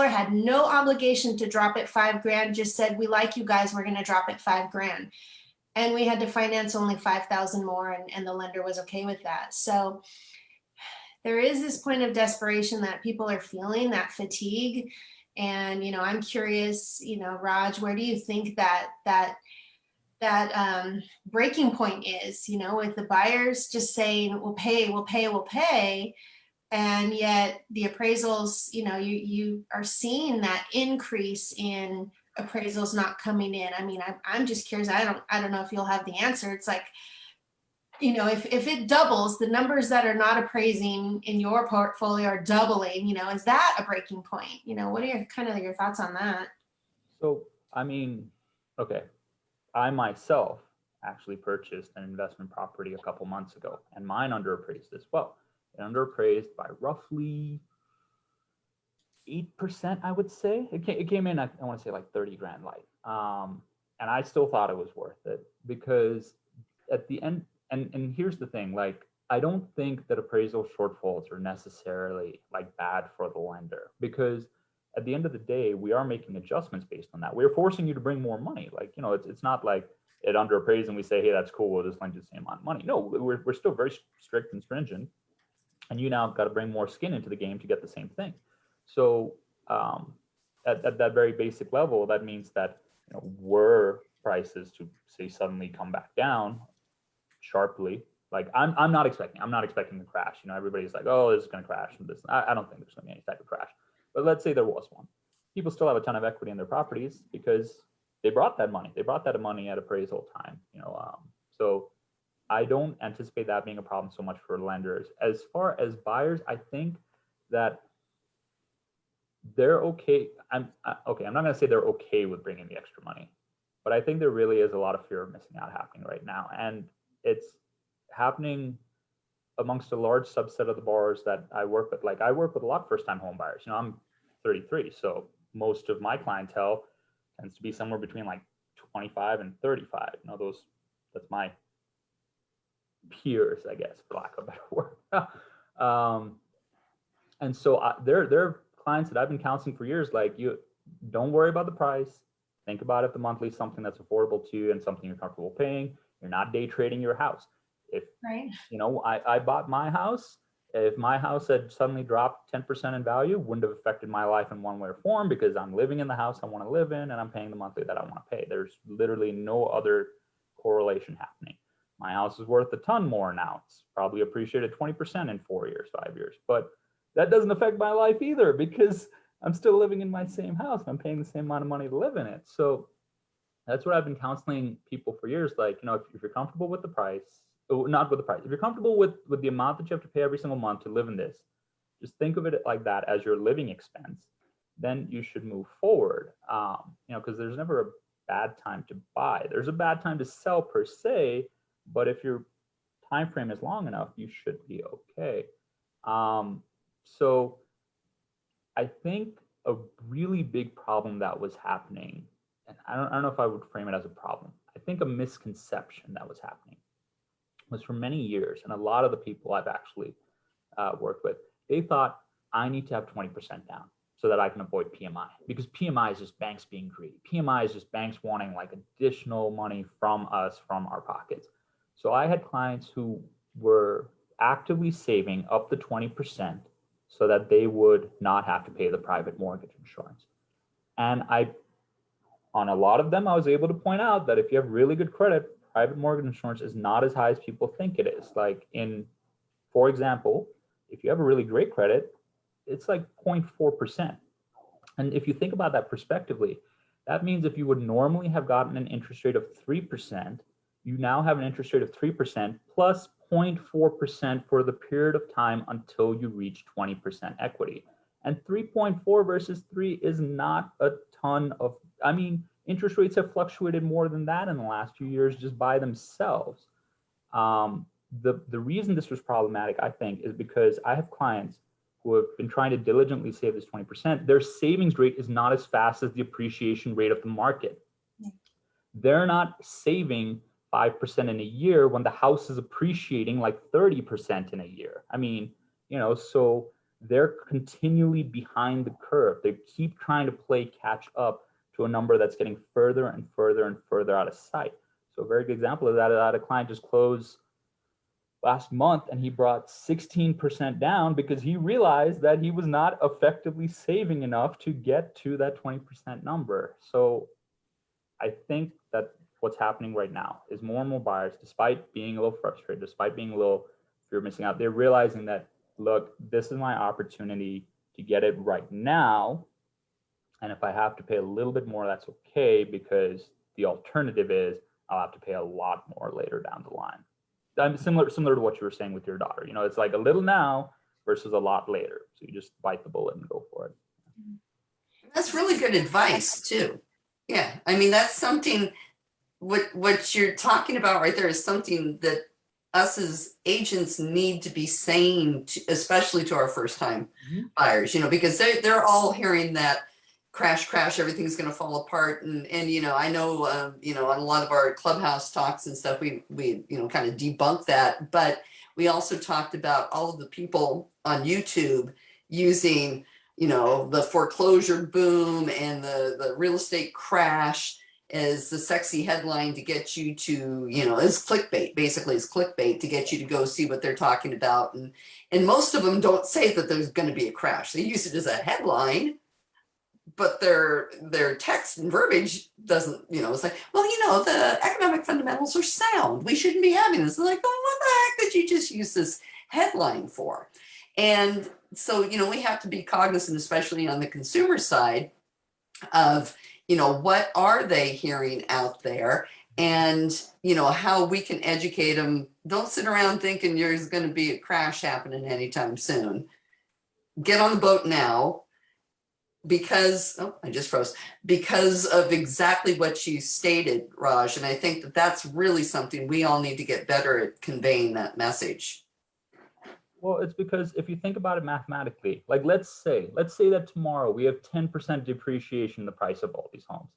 S2: had no obligation to drop it $5,000, just said, we like you guys, we're going to drop it $5,000. And we had to finance only 5,000 more, and the lender was okay with that. So there is this point of desperation that people are feeling, that fatigue. And, I'm curious, Raj, where do you think that breaking point is, with the buyers just saying, we'll pay. And yet the appraisals, you are seeing that increase in appraisals not coming in. I mean, I'm just curious. I don't know if you'll have the answer. It's like, if it doubles, the numbers that are not appraising in your portfolio are doubling, is that a breaking point? What are your thoughts on that?
S4: So, I mean, okay, I myself actually purchased an investment property a couple months ago, and mine underappraised as well. It underappraised by roughly 8%, I would say. It came in, I want to say like 30 grand light. And I still thought it was worth it, because at the end, and here's the thing, like, I don't think that appraisal shortfalls are necessarily like bad for the lender, because at the end of the day, we are making adjustments based on that. We're forcing you to bring more money. Like, it's not like it underappraised and we say, hey, that's cool, we'll just lend you the same amount of money. No, we're still very strict and stringent. And you now got to bring more skin into the game to get the same thing. So at that very basic level, that means that were prices to say suddenly come back down sharply, like I'm not expecting the crash. Everybody's like, oh, this is going to crash. And this, I don't think there's going to be any type of crash. But let's say there was one. People still have a ton of equity in their properties because they brought that money. They brought that money at appraisal time. So I don't anticipate that being a problem so much for lenders. As far as buyers, I think that they're okay. I'm not going to say they're okay with bringing the extra money, but I think there really is a lot of fear of missing out happening right now. And it's happening amongst a large subset of the borrowers that I work with. Like, I work with a lot of first-time home buyers. I'm 33, so most of my clientele tends to be somewhere between like 25 and 35. That's my peers, I guess, for lack of a better word. And so they're clients that I've been counseling for years. Like, you don't worry about the price. Think about if the monthly is something that's affordable to you and something you're comfortable paying. You're not day trading your house. If
S2: Right.
S4: I bought my house, if my house had suddenly dropped 10% in value, wouldn't have affected my life in one way or form, because I'm living in the house I want to live in and I'm paying the monthly that I want to pay. There's literally no other correlation happening. My house is worth a ton more now. It's probably appreciated 20% in 4 years, 5 years, but that doesn't affect my life either, because I'm still living in my same house. I'm paying the same amount of money to live in it. So that's what I've been counseling people for years. Like, if you're comfortable with the price, not with the price, if you're comfortable with the amount that you have to pay every single month to live in this, just think of it like that as your living expense, then you should move forward. Because there's never a bad time to buy. There's a bad time to sell per se, but if your time frame is long enough, you should be okay. So I think a really big problem that was happening, and I don't know if I would frame it as a problem. I think a misconception that was happening was, for many years, and a lot of the people I've actually worked with, they thought, I need to have 20% down so that I can avoid PMI, because PMI is just banks being greedy. PMI is just banks wanting like additional money from us, from our pockets. So I had clients who were actively saving up to 20% so that they would not have to pay the private mortgage insurance. And I on a lot of them, I was able to point out that if you have really good credit, private mortgage insurance is not as high as people think it is. Like for example, if you have a really great credit, it's like 0.4%. And if you think about that prospectively, that means if you would normally have gotten an interest rate of 3%, you now have an interest rate of 3% plus 0.4% for the period of time until you reach 20% equity. And 3.4 versus 3 is not a ton of, I mean, interest rates have fluctuated more than that in the last few years just by themselves. The reason this was problematic, I think, is because I have clients who have been trying to diligently save this 20%. Their savings rate is not as fast as the appreciation rate of the market. They're not saving 5% in a year when the house is appreciating like 30% in a year. I mean, you know, so they're continually behind the curve. They keep trying to play catch up to a number that's getting further and further and further out of sight. So a very good example of that, a client just closed last month and he brought 16% down because he realized that he was not effectively saving enough to get to that 20% number. So I think that what's happening right now is more and more buyers, despite being a little frustrated, despite being a little fear of missing out, they're realizing that, look, this is my opportunity to get it right now. And if I have to pay a little bit more, that's okay, because the alternative is I'll have to pay a lot more later down the line. Similar to what you were saying with your daughter. You know, it's like a little now versus a lot later. So you just bite the bullet and go for it.
S1: That's really good advice too. Yeah, I mean, that's something, what you're talking about right there is something that us as agents need to be saying, especially to our first time buyers, you know, because they're all hearing that crash, everything's going to fall apart. And, you know, I know, you know, on a lot of our clubhouse talks and stuff, we, you know, kind of debunk that, but we also talked about all of the people on YouTube using, you know, the foreclosure boom and the real estate crash as the sexy headline to get you to, you know, as clickbait, basically as clickbait to get you to go see what they're talking about. And most of them don't say that there's going to be a crash. They use it as a headline, but their text and verbiage doesn't, you know, it's like, well, you know, the economic fundamentals are sound. We shouldn't be having this. They're like, oh, what the heck did you just use this headline for? And so, you know, we have to be cognizant, especially on the consumer side, of, you know, what are they hearing out there, and, you know, how we can educate them. Don't sit around thinking there's going to be a crash happening anytime soon. Get on the boat now, because, oh, I just froze, because of exactly what you stated, Raj. And I think that that's really something we all need to get better at conveying that message.
S4: Well, it's because if you think about it mathematically, like let's say that tomorrow we have 10% depreciation in the price of all these homes.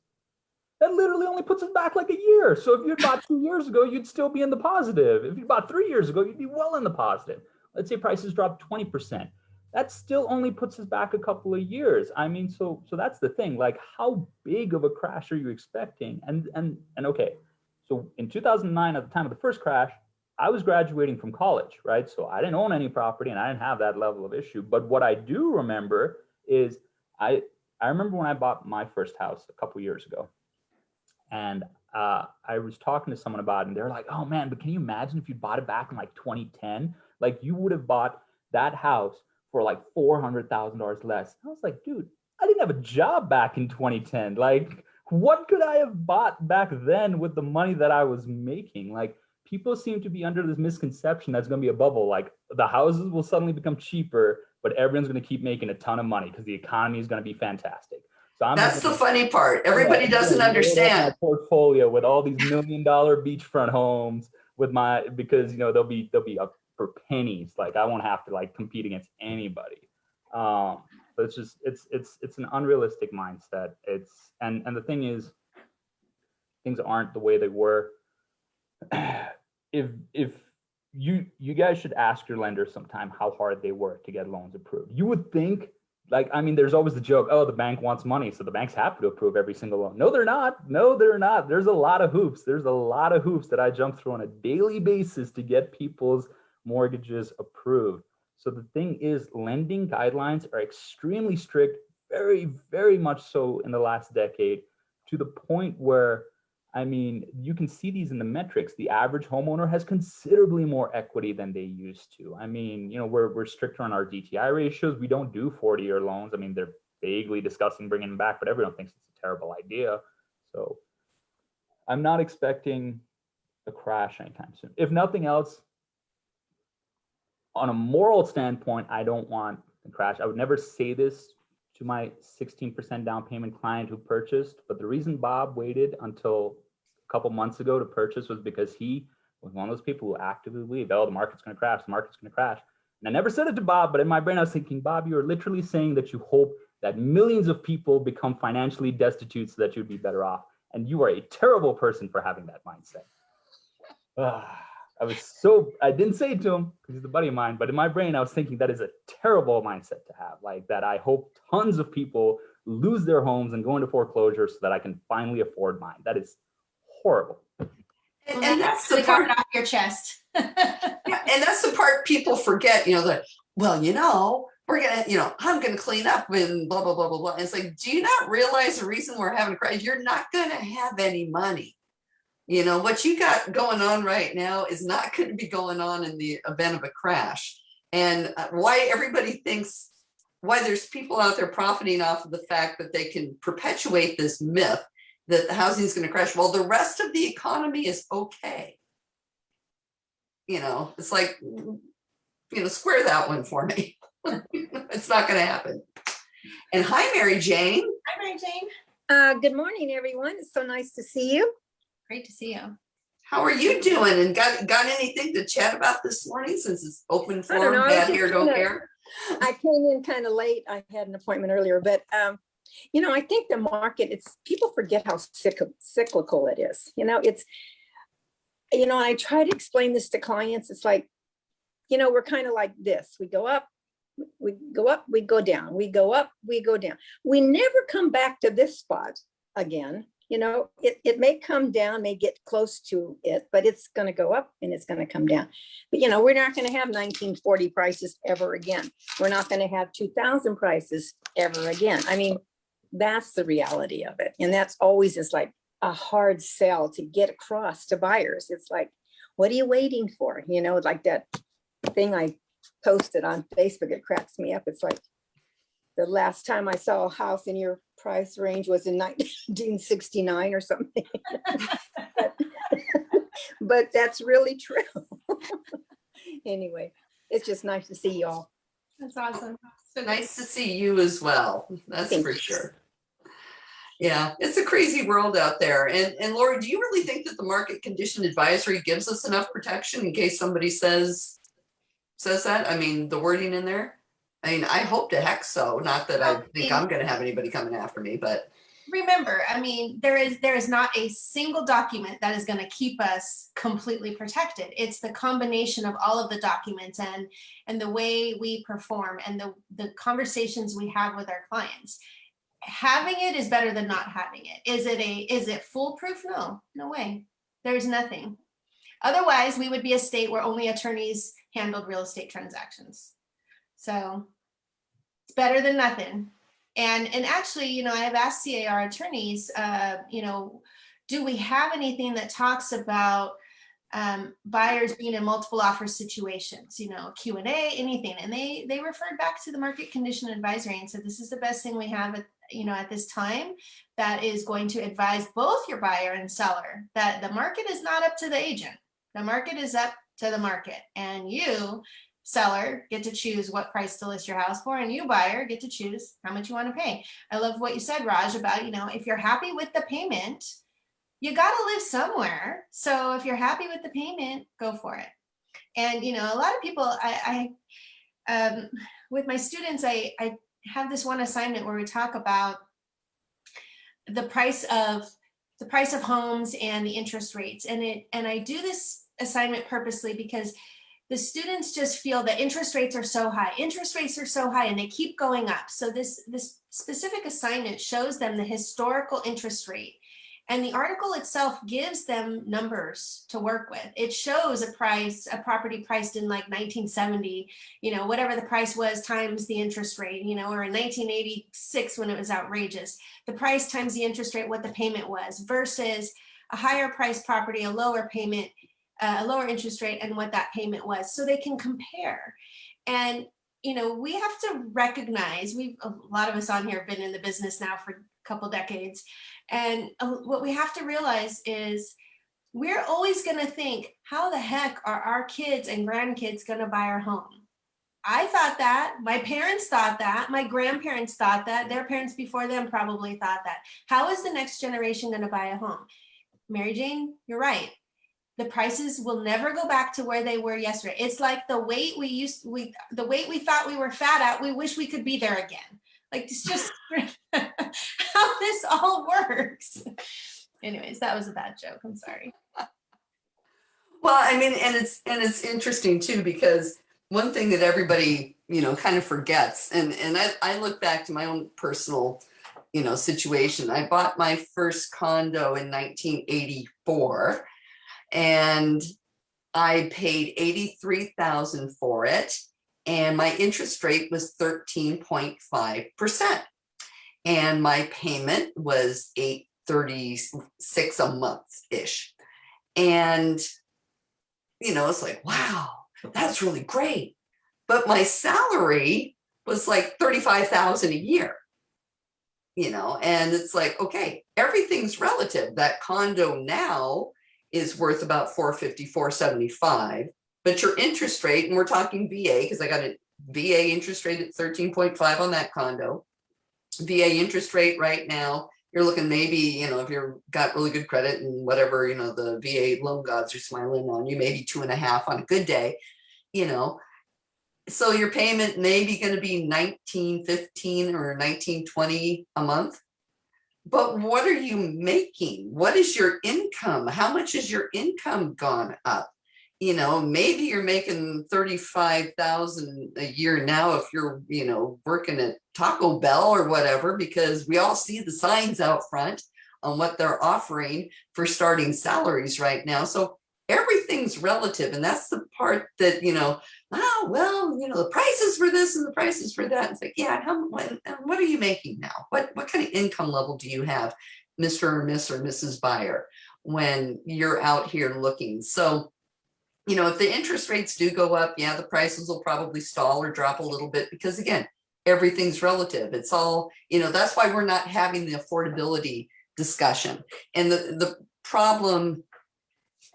S4: That literally only puts us back like a year. So if you bought 2 years ago, you'd still be in the positive. If you bought 3 years ago, you'd be well in the positive. Let's say prices drop 20%. That still only puts us back a couple of years. I mean, so that's the thing. Like, how big of a crash are you expecting? And okay, so in 2009, at the time of the first crash, I was graduating from college, right? So I didn't own any property and I didn't have that level of issue. But what I do remember is I remember when I bought my first house a couple years ago, and I was talking to someone about it, and they're like, oh man, but can you imagine if you bought it back in like 2010? Like, you would have bought that house for like $400,000 less. I was like, dude, I didn't have a job back in 2010. Like, what could I have bought back then with the money that I was making? Like, people seem to be under this misconception that's going to be a bubble. Like, the houses will suddenly become cheaper, but everyone's going to keep making a ton of money because the economy is going to be fantastic. So
S1: that's the funny part. Everybody doesn't understand.
S4: My portfolio with all these $1 million beachfront homes because, you know, they'll be up for pennies. Like, I won't have to like compete against anybody. But it's just it's an unrealistic mindset. And the thing is, things aren't the way they were. If you guys should ask your lender sometime how hard they work to get loans approved. You would think, like, I mean, there's always the joke, oh, the bank wants money, so the bank's happy to approve every single loan. No, they're not. There's a lot of hoops. There's a lot of hoops that I jump through on a daily basis to get people's mortgages approved. So the thing is, lending guidelines are extremely strict, very, very much so in the last decade, to the point where, I mean, you can see these in the metrics. The average homeowner has considerably more equity than they used to. I mean, you know, we're stricter on our DTI ratios. We don't do 40-year loans. I mean, they're vaguely discussing bringing them back, but everyone thinks it's a terrible idea. So I'm not expecting a crash anytime soon. If nothing else, on a moral standpoint, I don't want a crash. I would never say this to my 16% down payment client who purchased, but the reason Bob waited until a couple months ago to purchase was because he was one of those people who actively believed, oh, the market's going to crash, the market's going to crash. And I never said it to Bob, but in my brain I was thinking, Bob, you are literally saying that you hope that millions of people become financially destitute so that you'd be better off. And you are a terrible person for having that mindset. I didn't say it to him because he's a buddy of mine, but in my brain, I was thinking that is a terrible mindset to have. Like that, I hope tons of people lose their homes and go into foreclosure so that I can finally afford mine. That is horrible.
S1: And that's the
S2: Got
S1: part,
S2: it off your chest.
S1: yeah, and that's the part people forget, you know, that, well, you know, we're gonna, you know, I'm gonna clean up and blah, blah, blah, blah, blah. And it's like, do you not realize the reason we're having a crash? You're not gonna have any money. You know, what you got going on right now is not going to be going on in the event of a crash. And why everybody thinks, why there's people out there profiting off of the fact that they can perpetuate this myth that the housing is going to crash. Well, the rest of the economy is okay. You know, it's like, you know, square that one for me. It's not going to happen. And hi, Mary Jane.
S2: Hi, Mary Jane.
S7: Good morning, everyone. It's so nice to see you.
S2: Great to see you.
S1: How are you doing? And got anything to chat about this morning since it's open
S7: I don't
S1: forum,
S7: know, I was
S1: bad
S7: just
S1: here, don't
S7: gonna-
S1: care?
S7: I came in kind of late. I had an appointment earlier, but you know, I think the market, people forget how cyclical it is. You know, it's, you know, I try to explain this to clients. It's like, you know, we're kind of like this. We go up, we go up, we go down, we go up, we go down. We never come back to this spot again. You know, it may come down, may get close to it, but it's going to go up and it's going to come down. But, you know, we're not going to have 1940 prices ever again. We're not going to have 2000 prices ever again. I mean, that's the reality of it. And that's always is like a hard sell to get across to buyers. It's like, what are you waiting for? You know, like that thing I posted on Facebook, it cracks me up. It's like, the last time I saw a house in your price range was in 1969 or something. But that's really true. Anyway, it's just nice to see you all.
S2: That's awesome. So
S1: Nice to see you as well. That's
S7: Thank
S1: for
S7: you.
S1: sure. Yeah, it's a crazy world out there. And Lori, do you really think that the market condition advisory gives us enough protection in case somebody says that? I mean, the wording in there? I mean, I hope to heck so. Not that I think I'm going to have anybody coming after me, but
S2: remember, I mean, there is not a single document that is going to keep us completely protected. It's the combination of all of the documents and the way we perform and the conversations we have with our clients. Having it is better than not having it. Is it foolproof? No way. There's nothing. Otherwise, we would be a state where only attorneys handled real estate transactions. So it's better than nothing. And actually, you know, I've asked CAR attorneys, you know, do we have anything that talks about buyers being in multiple offer situations, you know, Q&A, anything. And they referred back to the market condition advisory and said, this is the best thing we have at, you know, at this time that is going to advise both your buyer and seller that the market is not up to the agent. The market is up to the market, and you, seller, get to choose what price to list your house for, and you, buyer, get to choose how much you want to pay. I love what you said, Raj, about, you know, if you're happy with the payment, you got to live somewhere. So if you're happy with the payment, go for it. And, you know, a lot of people, I with my students, I have this one assignment where we talk about the price of homes and the interest rates. And I do this assignment purposely because the students just feel that interest rates are so high. Interest rates are so high and they keep going up. So this specific assignment shows them the historical interest rate And the article itself gives them numbers to work with. It shows a property priced in like 1970, whatever the price was times the interest rate, or in 1986 when it was outrageous, the price times the interest rate, what the payment was, versus a higher price property, a lower payment, a lower interest rate, and what that payment was. So they can compare. And, we have to recognize, a lot of us on here have been in the business now for a couple decades. And what we have to realize is we're always going to think, how the heck are our kids and grandkids going to buy our home? I thought that, my parents thought that, my grandparents thought that, their parents before them probably thought that. How is the next generation going to buy a home? Mary Jane, you're right. The prices will never go back to where they were yesterday. It's like the weight the weight we thought we were fat at, we wish we could be there again. Like, it's just how this all works. Anyways, that was a bad joke. I'm sorry.
S1: Well, I mean, and it's interesting too, because one thing that everybody, kind of forgets, and I look back to my own personal, situation. I bought my first condo in 1984, and I paid $83,000 for it, and my interest rate was 13.5%, and my payment was $836 a month ish, and it's like, wow, that's really great. But my salary was like $35,000 a year, and it's like, okay, everything's relative. That condo now is worth about $450, $475, but your interest rate, and we're talking VA, because I got a VA interest rate at 13.5 on that condo. VA interest rate right now, you're looking maybe, if you've got really good credit and whatever, the VA loan gods are smiling on you, maybe 2.5 on a good day, so your payment may be going to be $19.15 or $19.20 a month. But what are you making? What is your income? How much is your income gone up? Maybe you're making $35,000 a year now if you're, working at Taco Bell or whatever, because we all see the signs out front on what they're offering for starting salaries right now. So everything's relative. And that's the part that, the prices for this and the prices for that. It's like, yeah, what are you making now? What kind of income level do you have, Mr. or Miss or Mrs. Buyer, when you're out here looking? So, if the interest rates do go up, yeah, the prices will probably stall or drop a little bit, because again, everything's relative. It's all, that's why we're not having the affordability discussion. And the problem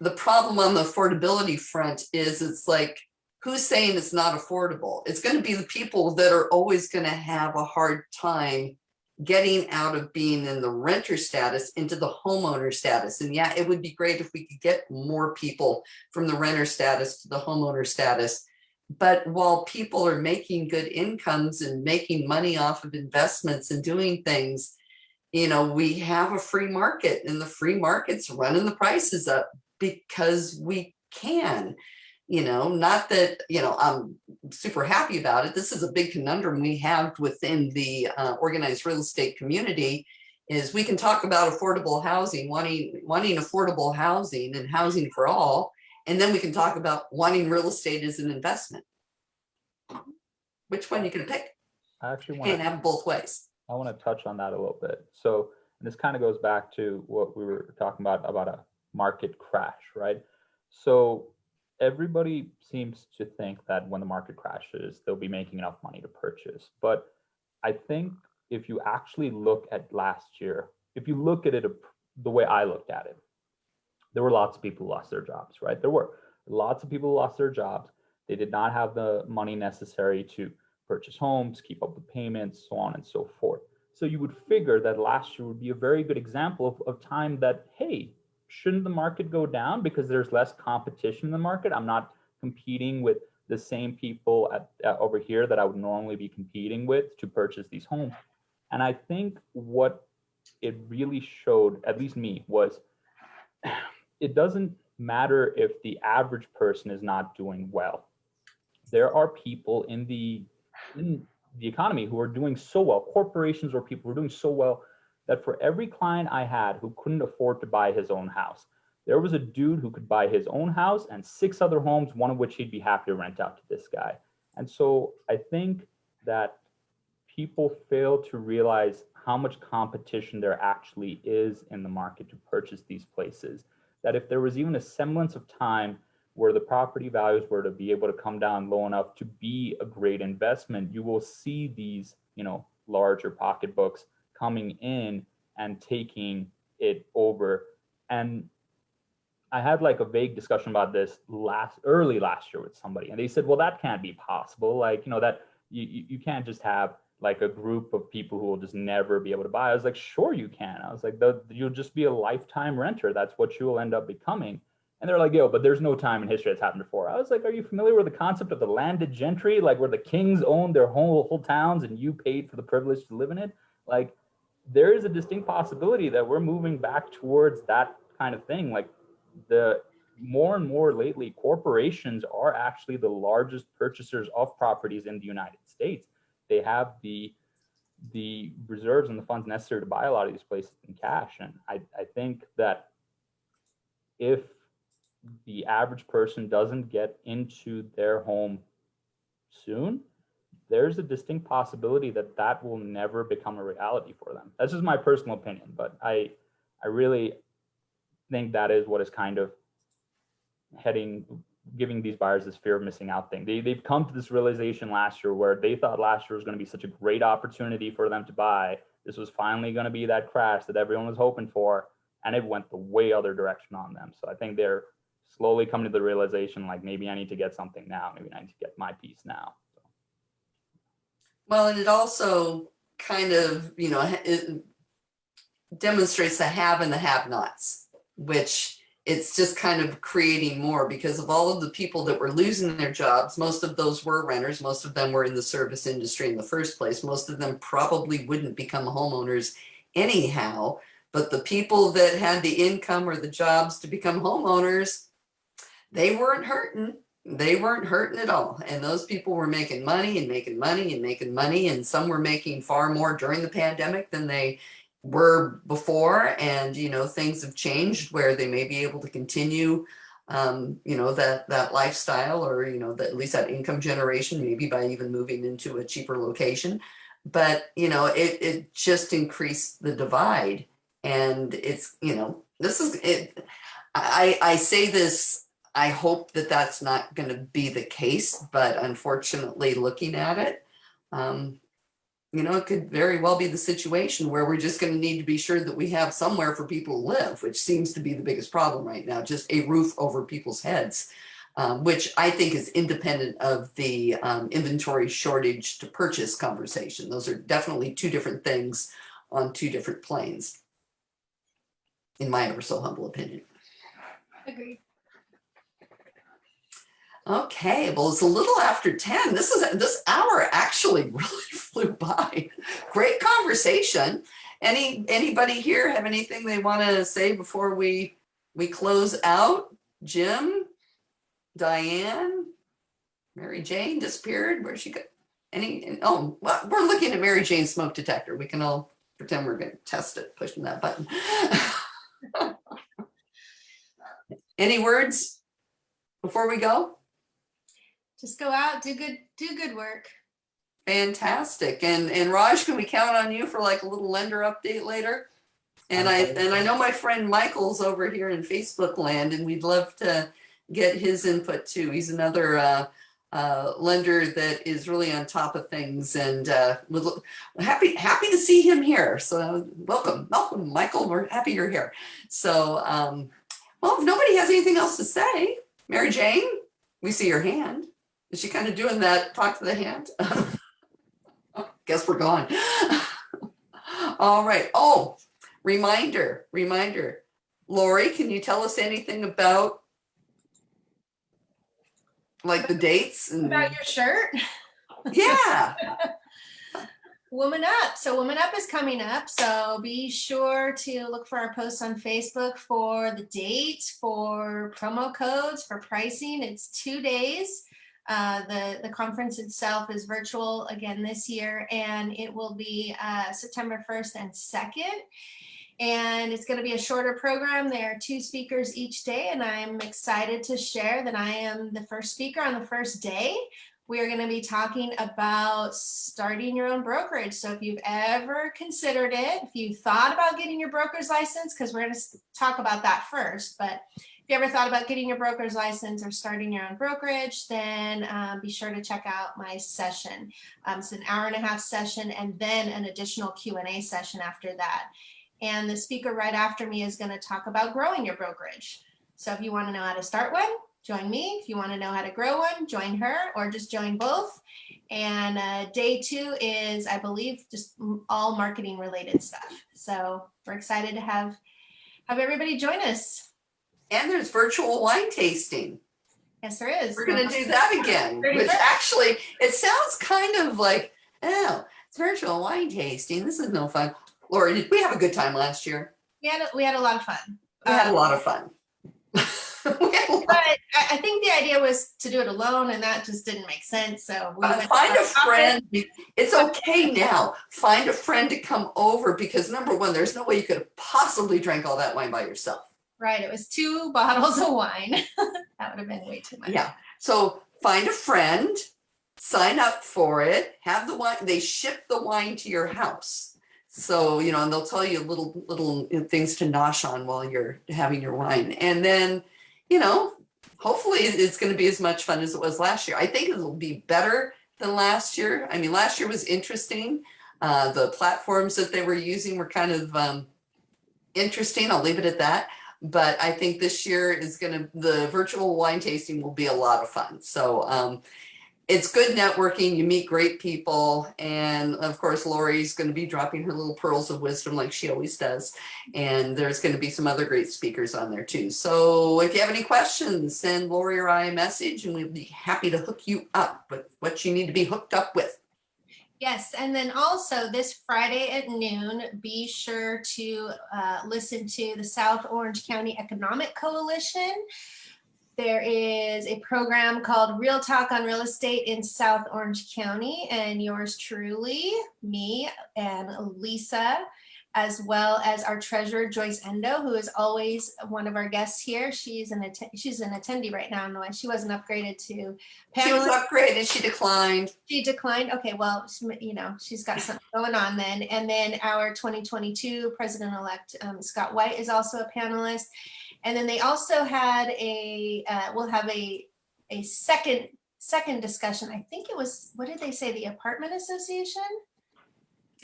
S1: on the affordability front is, it's like, who's saying it's not affordable? It's going to be the people that are always going to have a hard time getting out of being in the renter status into the homeowner status. And yeah, it would be great if we could get more people from the renter status to the homeowner status. But while people are making good incomes and making money off of investments and doing things, we have a free market, and the free market's running the prices up because we can. Not that, I'm super happy about it. This is a big conundrum we have within the organized real estate community, is we can talk about affordable housing, wanting affordable housing and housing for all. And then we can talk about wanting real estate as an investment. Which one are you going to pick?
S4: I actually
S1: Can't have both ways.
S4: I want to touch on that a little bit. So, and this kind of goes back to what we were talking about a market crash, right? So everybody seems to think that when the market crashes, they'll be making enough money to purchase. But I think if you actually look at last year, if you look at it the way I looked at it, there were lots of people who lost their jobs, right? There were lots of people who lost their jobs. They did not have the money necessary to purchase homes, keep up with payments, so on and so forth. So you would figure that last year would be a very good example of time that, hey, shouldn't the market go down because there's less competition in the market? I'm not competing with the same people over here that I would normally be competing with to purchase these homes. And I think what it really showed, at least me, was it doesn't matter if the average person is not doing well. There are people in the economy who are doing so well, corporations or people who are doing so well that for every client I had who couldn't afford to buy his own house, there was a dude who could buy his own house and 6 other homes, one of which he'd be happy to rent out to this guy. And so I think that people fail to realize how much competition there actually is in the market to purchase these places. That if there was even a semblance of time where the property values were to be able to come down low enough to be a great investment, you will see these, larger pocketbooks coming in and taking it over. And I had like a vague discussion about this early last year with somebody, and they said, well, that can't be possible. Like, that you can't just have like a group of people who will just never be able to buy. I was like, sure you can. I was like, you'll just be a lifetime renter. That's what you will end up becoming. And they're like, yo, but there's no time in history that's happened before. I was like, are you familiar with the concept of the landed gentry? Like where the kings owned their whole towns and you paid for the privilege to live in it? Like there is a distinct possibility that we're moving back towards that kind of thing. Like the more and more lately, corporations are actually the largest purchasers of properties in the United States. They have the reserves and the funds necessary to buy a lot of these places in cash. And I think that if the average person doesn't get into their home soon, there's a distinct possibility that that will never become a reality for them. That's just my personal opinion, but I really think that is what is kind of giving these buyers this fear of missing out thing. They've come to this realization last year where they thought last year was going to be such a great opportunity for them to buy. This was finally going to be that crash that everyone was hoping for, and it went the way other direction on them. So I think they're slowly coming to the realization, like, maybe I need to get something now. Maybe I need to get my piece now. So.
S1: Well, and it also kind of, it demonstrates the have and the have-nots, which it's just kind of creating more because of all of the people that were losing their jobs. Most of those were renters. Most of them were in the service industry in the first place. Most of them probably wouldn't become homeowners anyhow. But the people that had the income or the jobs to become homeowners, they weren't hurting. They weren't hurting at all. And those people were making money and making money and making money. And some were making far more during the pandemic than they were before. And, things have changed where they may be able to continue, that lifestyle or, at least that income generation, maybe by even moving into a cheaper location. But, it just increased the divide. And it's, this is it. I say this, I hope that that's not going to be the case, but unfortunately, looking at it, it could very well be the situation where we're just going to need to be sure that we have somewhere for people to live, which seems to be the biggest problem right now, just a roof over people's heads, which I think is independent of the inventory shortage to purchase conversation. Those are definitely two different things on two different planes, in my ever so humble opinion.
S2: Agreed.
S1: Okay, well, it's a little after 10. This hour actually really flew by. Great conversation. Anybody here have anything they want to say before we close out? Jim, Diane, Mary Jane disappeared. Where'd she go? Well, we're looking at Mary Jane's smoke detector. We can all pretend we're going to test it, pushing that button. Any words before we go?
S2: Just go out, do good work.
S1: Fantastic. And Raj, can we count on you for like a little lender update later? And I know my friend Michael's over here in Facebook land, and we'd love to get his input too. He's another lender that is really on top of things, and happy to see him here. So welcome, Michael. We're happy you're here. So well, if nobody has anything else to say, Mary Jane, we see your hand. Is she kind of doing that talk to the hand? Guess we're gone. All right. Oh, reminder. Lori, can you tell us anything about like the dates?
S2: About your shirt?
S1: Yeah.
S2: Woman Up. So Woman Up is coming up. So be sure to look for our posts on Facebook for the dates, for promo codes, for pricing. It's 2 days. The conference itself is virtual again this year, and it will be September 1st and 2nd. And it's going to be a shorter program. There are 2 speakers each day, and I'm excited to share that I am the first speaker on the first day. We are going to be talking about starting your own brokerage. So if you've ever considered it, if you thought about getting your broker's license, because we're going to talk about that first, but if you ever thought about getting your broker's license or starting your own brokerage, then be sure to check out my session. It's an hour-and-a-half session, and then an additional Q&A session after that. And the speaker right after me is going to talk about growing your brokerage. So if you want to know how to start one, join me. If you want to know how to grow one, join her, or just join both. And day 2 is, I believe, just all marketing related stuff. So we're excited to have everybody join us.
S1: And there's virtual wine tasting.
S2: Yes, there is.
S1: We're going to do that again, which actually, it sounds kind of like, oh, it's virtual wine tasting. This is no fun. Lori, did we have a good time last year?
S2: We had a lot of fun.
S1: We had a lot of fun.
S2: But I think the idea was to do it alone, and that just didn't make sense. So we
S1: find a friend. It's okay now. Find a friend to come over, because number one, there's no way you could have possibly drank all that wine by yourself.
S2: Right. It was 2 bottles of wine. That would have been way too much.
S1: Yeah. So find a friend, sign up for it, have the wine. They ship the wine to your house. So, you know, and they'll tell you little things to nosh on while you're having your wine. And then, you know, hopefully it's going to be as much fun as it was last year. I think it will be better than last year. I mean, last year was interesting. The platforms that they were using were kind of interesting. I'll leave it at that. But I think this year the virtual wine tasting will be a lot of fun. So it's good networking. You meet great people. And of course, Lori's going to be dropping her little pearls of wisdom like she always does. And there's going to be some other great speakers on there too. So if you have any questions, send Lori or I a message, and we'll be happy to hook you up with what you need to be hooked up with.
S2: Yes, and then also this Friday at noon, be sure to listen to the South Orange County Economic Coalition. There is a program called Real Talk on Real Estate in South Orange County, and yours truly, me and Lisa, as well as our treasurer, Joyce Endo, who is always one of our guests here. She's an attendee right now. No, she wasn't upgraded to panelist.
S1: She was upgraded. She declined.
S2: She declined. Okay, well, you know, she's got something going on then. And then our 2022 president-elect Scott White is also a panelist. And then they also had we'll have a second discussion. I think it was, what did they say? The Apartment Association?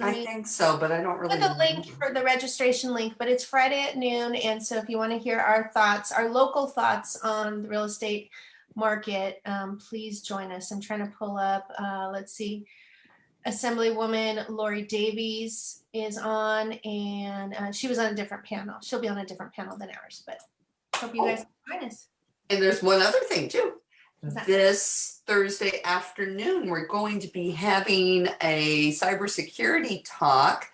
S1: I think so, but I don't really
S2: know. The link for the registration link, but it's Friday at noon. And so if you want to hear our thoughts, our local thoughts on the real estate market, please join us. I'm trying to pull up, let's see, Assemblywoman Lori Davies is on, and she was on a different panel. She'll be on a different panel than ours, but hope you guys join us.
S1: And there's one other thing too. This Thursday afternoon, we're going to be having a cybersecurity talk.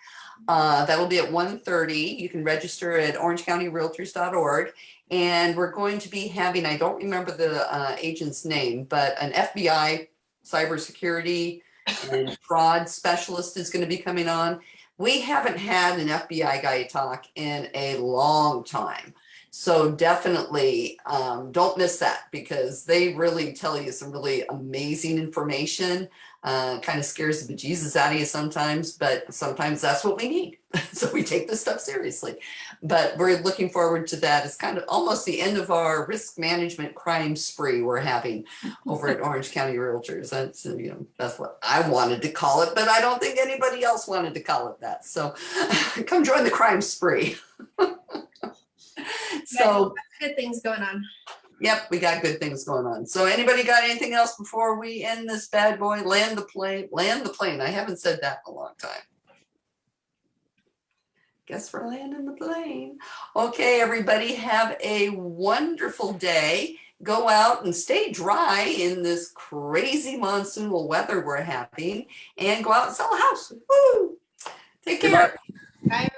S1: That'll be at 1:30. You can register at orangecountyrealtors.org. And we're going to be having, I don't remember the agent's name, but an FBI cybersecurity and fraud specialist is going to be coming on. We haven't had an FBI guy talk in a long time. So definitely don't miss that, because they really tell you some really amazing information. Kind of scares the bejesus out of you sometimes, but sometimes that's what we need. So we take this stuff seriously. But we're looking forward to that. It's kind of almost the end of our risk management crime spree we're having over at Orange County Realtors. That's, you know, that's what I wanted to call it, but I don't think anybody else wanted to call it that. So come join the crime spree. So
S2: good things going on.
S1: Yep, we got good things going on. So anybody got anything else before we end this bad boy? Land the plane. Land the plane. I haven't said that in a long time. Guess we're landing the plane. Okay, everybody, have a wonderful day. Go out and stay dry in this crazy monsoonal weather we're having, and go out and sell a house. Woo! Take care.
S2: Bye.